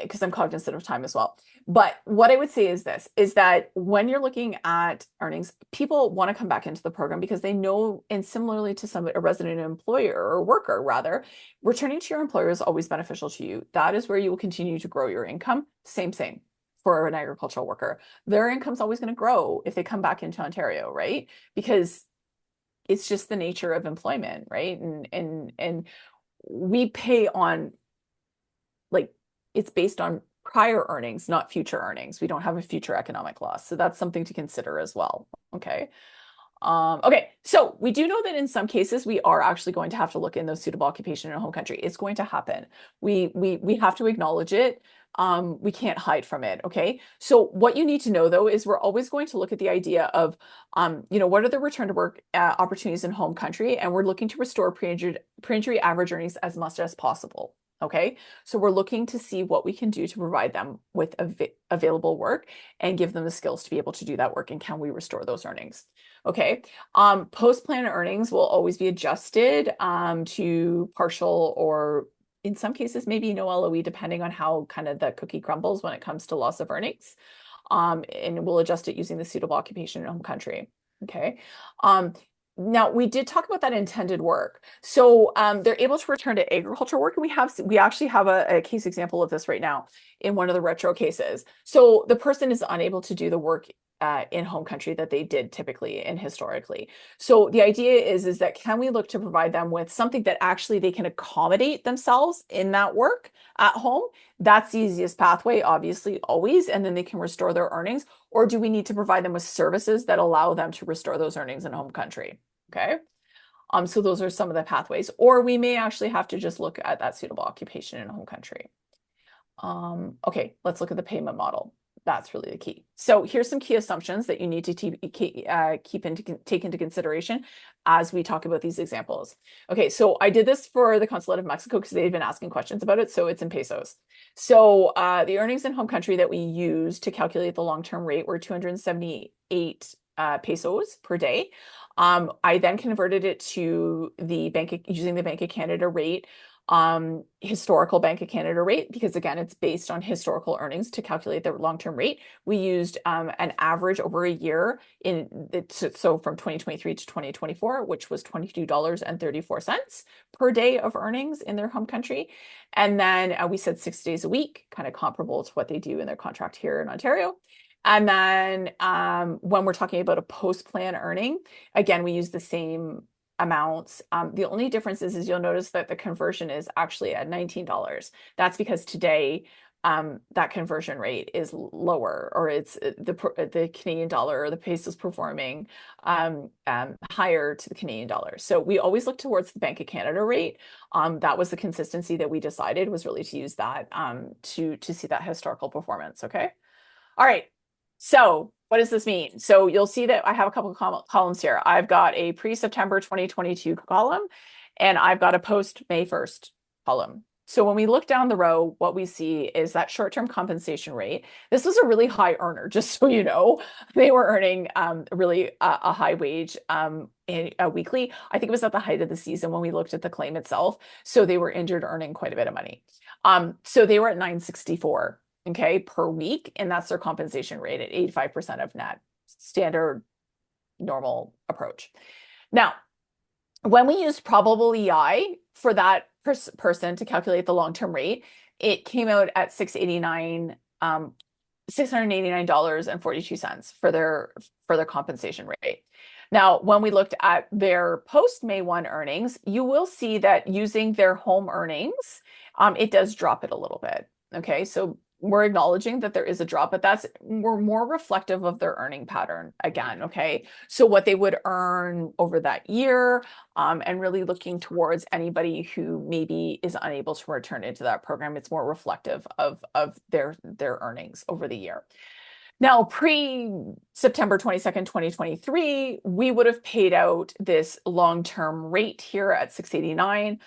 because I'm cognizant of time as well. But what I would say is that when you're looking at earnings, people want to come back into the program because they know, and similarly to a resident employer or worker rather, returning to your employer is always beneficial to you. That is where you will continue to grow your income. Same for an agricultural worker. Their income's always going to grow if they come back into Ontario, right? Because it's just the nature of employment, right? And we pay on, like, it's based on prior earnings, not future earnings. We don't have a future economic loss. So that's something to consider as well. Okay. Okay, so we do know that in some cases we are actually going to have to look in those suitable occupation in a home country. It's going to happen. We have to acknowledge it. We can't hide from it. Okay, so what you need to know though is we're always going to look at the idea of, what are the return to work opportunities in home country, and we're looking to restore pre-injury average earnings as much as possible. Okay, so we're looking to see what we can do to provide them with available work and give them the skills to be able to do that work, and can we restore those earnings? Okay, post-plan earnings will always be adjusted to partial, or in some cases maybe no LOE, depending on how kind of the cookie crumbles when it comes to loss of earnings. And we'll adjust it using the suitable occupation in home country. Okay. Now we did talk about that intended work. So they're able to return to agriculture work, and we actually have a case example of this right now in one of the retro cases. So the person is unable to do the work in home country that they did typically and historically. So the idea is that can we look to provide them with something that actually they can accommodate themselves in that work at home? That's the easiest pathway, obviously, always, and then they can restore their earnings. Or do we need to provide them with services that allow them to restore those earnings in home country? Okay. So those are some of the pathways, or we may actually have to just look at that suitable occupation in home country. Okay, let's look at the payment model. That's really the key. So here's some key assumptions that you need to take into consideration as we talk about these examples. Okay, so I did this for the Consulate of Mexico because they've been asking questions about it. So it's in pesos. So the earnings in home country that we used to calculate the long-term rate were 278 pesos per day. I then converted it to using the Bank of Canada rate, historical Bank of Canada rate, because again, it's based on historical earnings to calculate the long-term rate. We used an average over a year so from 2023 to 2024, which was $22.34 per day of earnings in their home country. And then we said 6 days a week, kind of comparable to what they do in their contract here in Ontario. And then when we're talking about a post-plan earning, again, we use the same amounts. The only difference is you'll notice that the conversion is actually at $19. That's because today that conversion rate is lower, or it's the Canadian dollar or the peso is performing higher to the Canadian dollar. So we always look towards the Bank of Canada rate. That was the consistency that we decided was really to use that to see that historical performance. Okay. All right. So what does this mean? So you'll see that I have a couple of columns here. I've got a pre-September 2022 column, and I've got a post-May 1st column. So when we look down the row, what we see is that short-term compensation rate. This was a really high earner, just so you know. They were earning really a high wage weekly. I think it was at the height of the season when we looked at the claim itself. So they were injured earning quite a bit of money. So they were at $964, okay, per week, and that's their compensation rate at 85% of net, standard, normal approach. Now, when we used probable EI for that person to calculate the long-term rate, it came out at $689.42 for their compensation rate. Now, when we looked at their post-May 1 earnings, you will see that using their home earnings, it does drop it a little bit. Okay, so we're acknowledging that there is a drop, but we're more reflective of their earning pattern again. Okay, so what they would earn over that year, and really looking towards anybody who maybe is unable to return into that program, it's more reflective of their earnings over the year. Now, pre-September 22nd, 2023, we would have paid out this long-term rate here at $689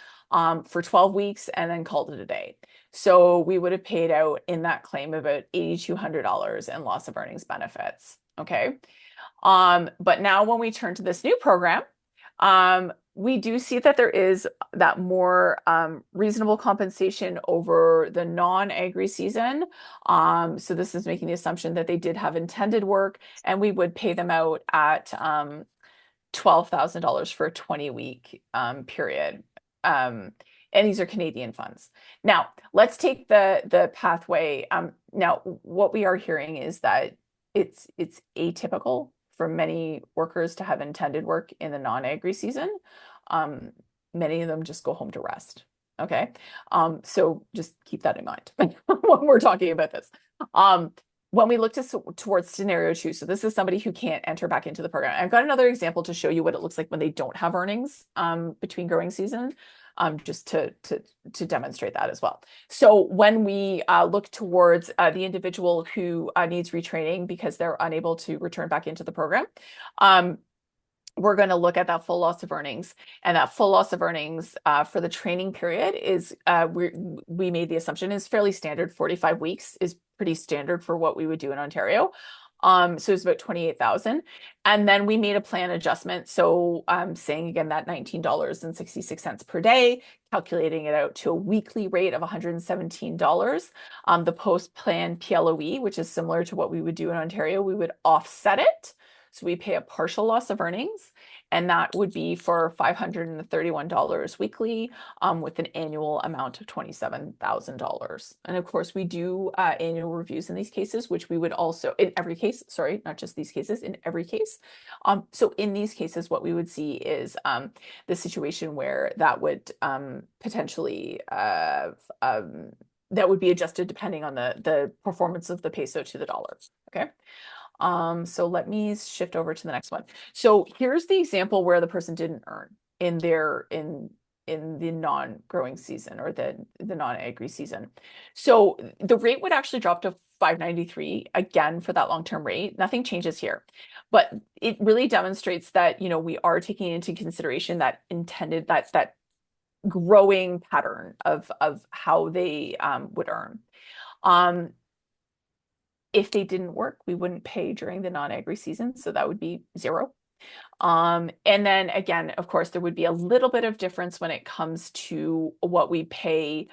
for 12 weeks and then called it a day. So we would have paid out in that claim about $8,200 in loss of earnings benefits. Okay. But now when we turn to this new program, we do see that there is that more reasonable compensation over the non-agri season. So this is making the assumption that they did have intended work, and we would pay them out at $12,000 for a 20-week period. And these are Canadian funds. Now, let's take the pathway. Now, what we are hearing is that it's atypical for many workers to have intended work in the non-agri season. Many of them just go home to rest. Okay, so just keep that in mind when we're talking about this. When we look towards scenario 2, so this is somebody who can't enter back into the program. I've got another example to show you what it looks like when they don't have earnings between growing seasons, just to demonstrate that as well. So when we look towards the individual who needs retraining because they're unable to return back into the program, we're going to look at that full loss of earnings, and that full loss of earnings for the training period is we made the assumption is fairly standard. 45 weeks is pretty standard for what we would do in Ontario. So it's about 28,000. And then we made a plan adjustment. So I'm saying again that $19.66 per day, calculating it out to a weekly rate of $117. The post-plan PLOE, which is similar to what we would do in Ontario, we would offset it. So we pay a partial loss of earnings, and that would be for $531 weekly with an annual amount of $27,000. And of course, we do annual reviews in these cases, which we would also, in every case, sorry, not just these cases, in every case. So in these cases, what we would see is the situation where that would potentially, that would be adjusted depending on the performance of the peso to the dollar, okay? So let me shift over to the next one. So here's the example where the person didn't earn in the non-growing season or the non-agri season. So the rate would actually drop to $593 again for that long-term rate. Nothing changes here, but it really demonstrates that, you know, we are taking into consideration that intended, that growing pattern of how they would earn. If they didn't work, we wouldn't pay during the non-agri season, so that would be $0. And then again, of course, there would be a little bit of difference when it comes to what we pay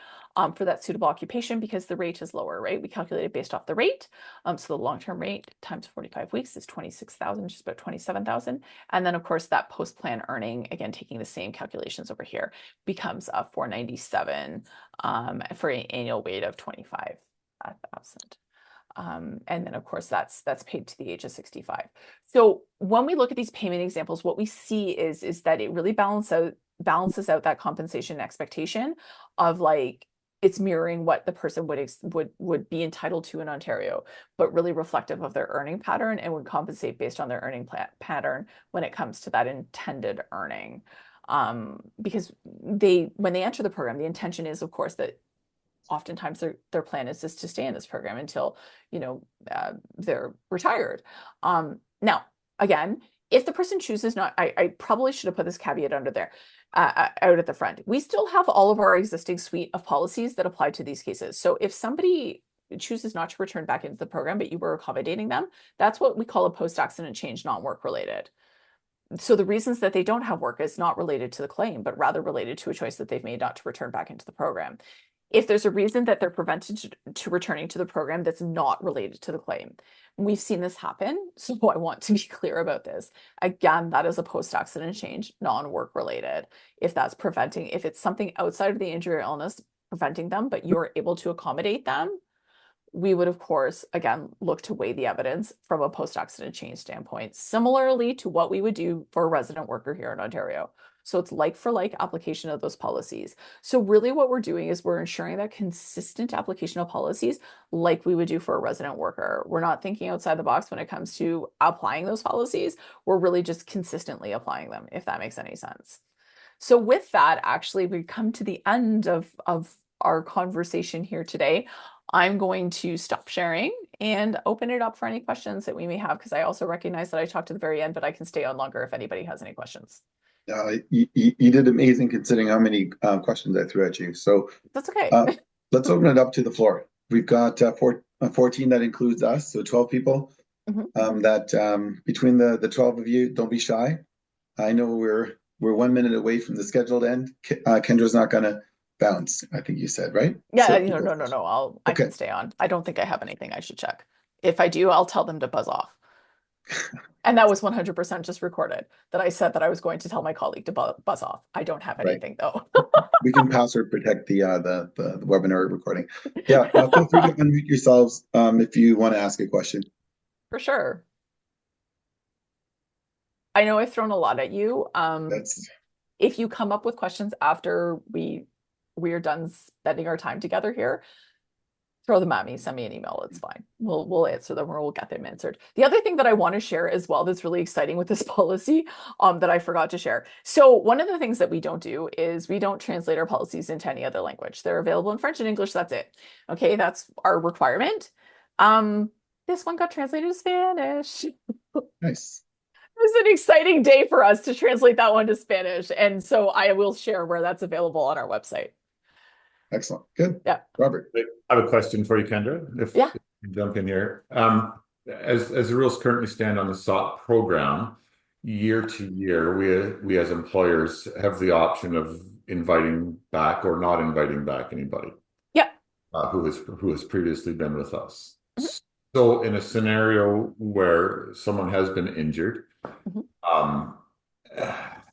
for that suitable occupation because the rate is lower, right? We calculate it based off the rate. So the long-term rate times 45 weeks is 26,000, just about 27,000. And then of course that post-plan earning, again, taking the same calculations over here, becomes $497 for an annual rate of 25,000. And then of course that's paid to the age of 65. So when we look at these payment examples, what we see is that it really balances out that compensation expectation of like it's mirroring what the person would be entitled to in Ontario, but really reflective of their earning pattern and would compensate based on their earning pattern when it comes to that intended earning. Because when they enter the program, the intention is, of course, that oftentimes their plan is just to stay in this program until, they're retired. Now, again, if the person chooses not, I probably should have put this caveat under there, out at the front. We still have all of our existing suite of policies that apply to these cases. So if somebody chooses not to return back into the program, but you were accommodating them, that's what we call a post-accident change, non-work related. So the reasons that they don't have work is not related to the claim, but rather related to a choice that they've made not to return back into the program. If there's a reason that they're prevented to returning to the program that's not related to the claim, we've seen this happen. So I want to be clear about this. Again, that is a post-accident change, non-work related. If it's something outside of the injury or illness preventing them, but you're able to accommodate them, we would, of course, again, look to weigh the evidence from a post-accident change standpoint, similarly to what we would do for a resident worker here in Ontario. So it's like for like application of those policies. So really what we're doing is we're ensuring that consistent application of policies like we would do for a resident worker. We're not thinking outside the box when it comes to applying those policies. We're really just consistently applying them, if that makes any sense. So with that, actually, we come to the end of our conversation here today. I'm going to stop sharing and open it up for any questions that we may have, because I also recognize that I talked to the very end, but I can stay on longer if anybody has any questions. You did amazing considering how many questions I threw at you. So that's okay. Let's open it up to the floor. We've got 14 that includes us, so 12 people. Between the 12 of you, don't be shy. I know we're 1 minute away from the scheduled end. Kendra's not going to bounce, I think you said, right? Yeah, So, no. I can stay on. I don't think I have anything I should check. If I do, I'll tell them to buzz off. And that was 100% just recorded, that I said that I was going to tell my colleague to buzz off. I don't have anything, though. We can password protect the webinar recording. Yeah, feel free to unmute yourselves if you want to ask a question. For sure. I know I've thrown a lot at you. If you come up with questions after we are done spending our time together here, throw them at me, send me an email. It's fine. We'll answer them, or we'll get them answered. The other thing that I want to share as well that's really exciting with this policy that I forgot to share. So one of the things that we don't do is we don't translate our policies into any other language. They're available in French and English. That's it. Okay, that's our requirement. This one got translated to Spanish. Nice. It was an exciting day for us to translate that one to Spanish. And so I will share where that's available on our website. Excellent. Good. Yeah. Robert. I have a question for you, Kendra, if you can jump in here. As the rules currently stand on the SOP program, year to year, we as employers have the option of inviting back or not inviting back anybody. Yeah. Who has previously been with us. So in a scenario where someone has been injured,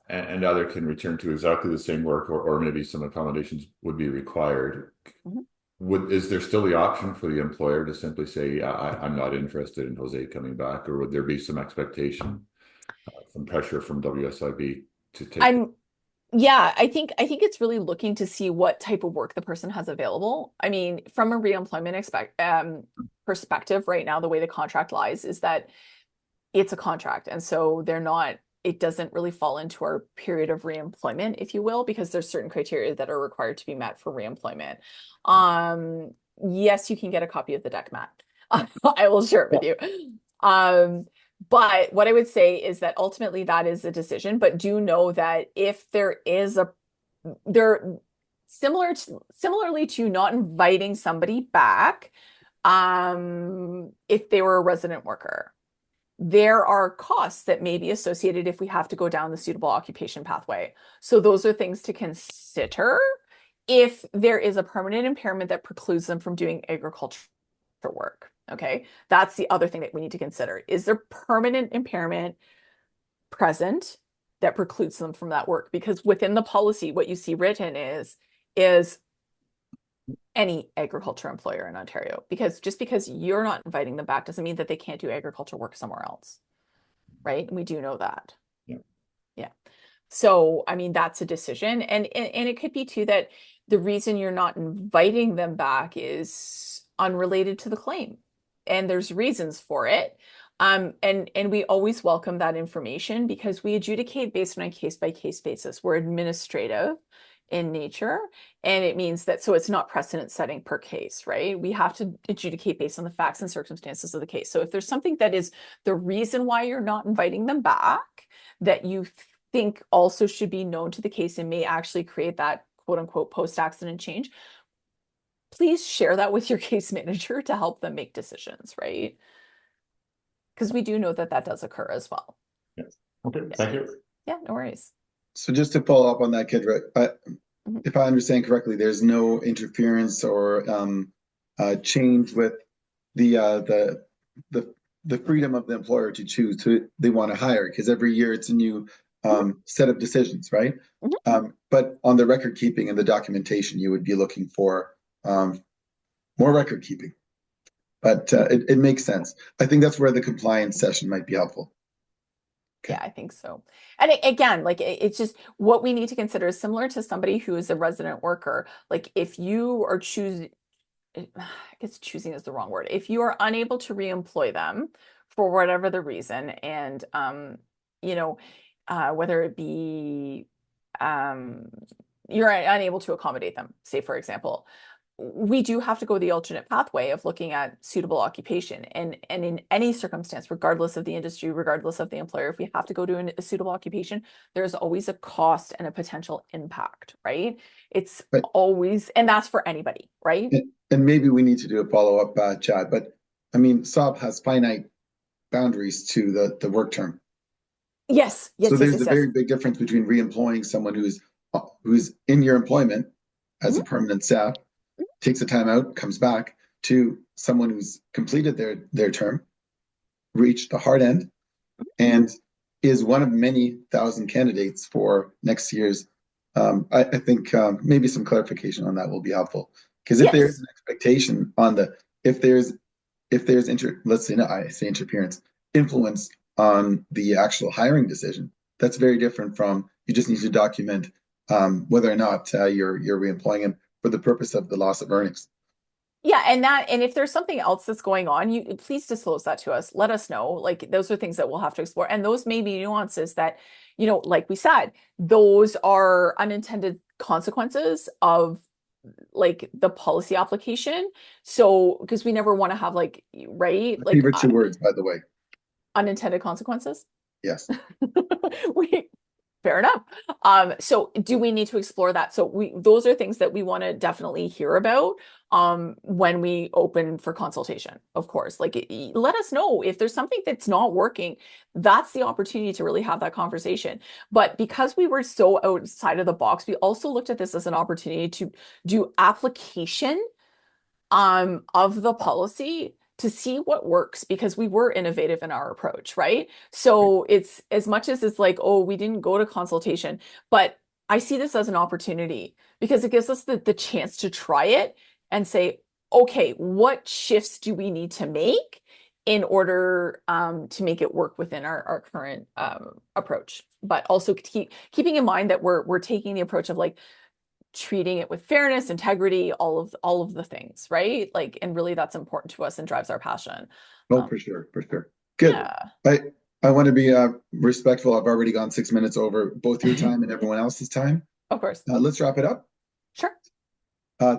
and other can return to exactly the same work, or maybe some accommodations would be required. Is there still the option for the employer to simply say, I'm not interested in Jose coming back, or would there be some expectation, some pressure from WSIB to take? I think it's really looking to see what type of work the person has available. I mean, from a reemployment perspective, right now, the way the contract lies is that it's a contract, and so it doesn't really fall into our period of reemployment, if you will, because there's certain criteria that are required to be met for reemployment. Yes, you can get a copy of the deck mat. I will share it with you. But what I would say is that ultimately that is a decision, but do know that if there is similarly to not inviting somebody back, if they were a resident worker, there are costs that may be associated if we have to go down the suitable occupation pathway. So those are things to consider if there is a permanent impairment that precludes them from doing agriculture work. Okay, that's the other thing that we need to consider. Is there permanent impairment present that precludes them from that work? Because within the policy, what you see written is any agriculture employer in Ontario, because just because you're not inviting them back doesn't mean that they can't do agriculture work somewhere else, right? And we do know that. Yeah. So, I mean, that's a decision. And it could be too that the reason you're not inviting them back is unrelated to the claim. And there's reasons for it. And we always welcome that information because we adjudicate based on a case-by-case basis. We're administrative in nature, and it means that, so it's not precedent setting per case, right? We have to adjudicate based on the facts and circumstances of the case. So if there's something that is the reason why you're not inviting them back, that you think also should be known to the case and may actually create that quote unquote post-accident change, please share that with your case manager to help them make decisions, right? Because we do know that that does occur as well. Yes. Okay, thank you. Yeah, no worries. So just to follow up on that, Kendra, if I understand correctly, there's no interference or change with the freedom of the employer to choose who they want to hire, because every year it's a new set of decisions, right? But on the record keeping and the documentation, you would be looking for more record keeping. But it makes sense. I think that's where the compliance session might be helpful. Okay. Yeah, I think so. And again, like it's just what we need to consider is similar to somebody who is a resident worker. Like if you are choosing, I guess choosing is the wrong word. If you are unable to reemploy them for whatever the reason, and you know, whether it be you're unable to accommodate them, say for example, we do have to go the alternate pathway of looking at suitable occupation. And in any circumstance, regardless of the industry, regardless of the employer, if we have to go to a suitable occupation, there's always a cost and a potential impact, right? It's Right. always, and that's for anybody, right? And maybe we need to do a follow-up, Chad, but I mean, SOB has finite boundaries to the work term. Yes, yes, So yes, there's yes, a yes. very big difference between reemploying someone who's in your employment as a permanent staff, takes a time out, comes back, to someone who's completed their term, reached the hard end, and is one of many thousand candidates for next year's. I think maybe some clarification on that will be helpful, because if there's an expectation on if there's let's say, no, I say interference, influence on the actual hiring decision, that's very different from you just need to document whether or not you're reemploying him for the purpose of the loss of earnings. Yeah, and if there's something else that's going on, you please disclose that to us. Let us know. Like those are things that we'll have to explore. And those may be nuances that, like we said, those are unintended consequences of like the policy application. So because we never want to have like, right? My favorite two words, by the way. Unintended consequences. Yes. Fair enough. So do we need to explore that? So those are things that we want to definitely hear about when we open for consultation, of course. Like let us know if there's something that's not working. That's the opportunity to really have that conversation. But because we were so outside of the box, we also looked at this as an opportunity to do application of the policy to see what works, because we were innovative in our approach, right? So it's as much as it's like, oh, we didn't go to consultation, but I see this as an opportunity because it gives us the chance to try it and say, okay, what shifts do we need to make in order to make it work within our current approach? But also keeping in mind that we're taking the approach of like treating it with fairness, integrity, all of the things, right? Like, and really that's important to us and drives our passion. Oh, for sure. Good. Yeah. I want to be respectful. I've already gone 6 minutes over both your time and everyone else's time. Of course. Let's wrap it up. Sure.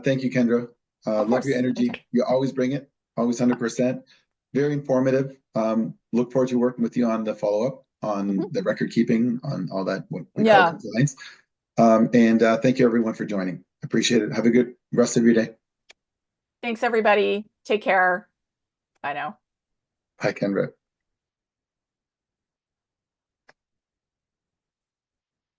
Thank you, Kendra. Love your energy. You always bring it, always 100%. Very informative. Look forward to working with you on the follow-up, on the record keeping, on all that, what we call compliance. And thank you everyone for joining. Appreciate it. Have a good rest of your day. Thanks everybody. Take care. Bye now. Bye, Kendra.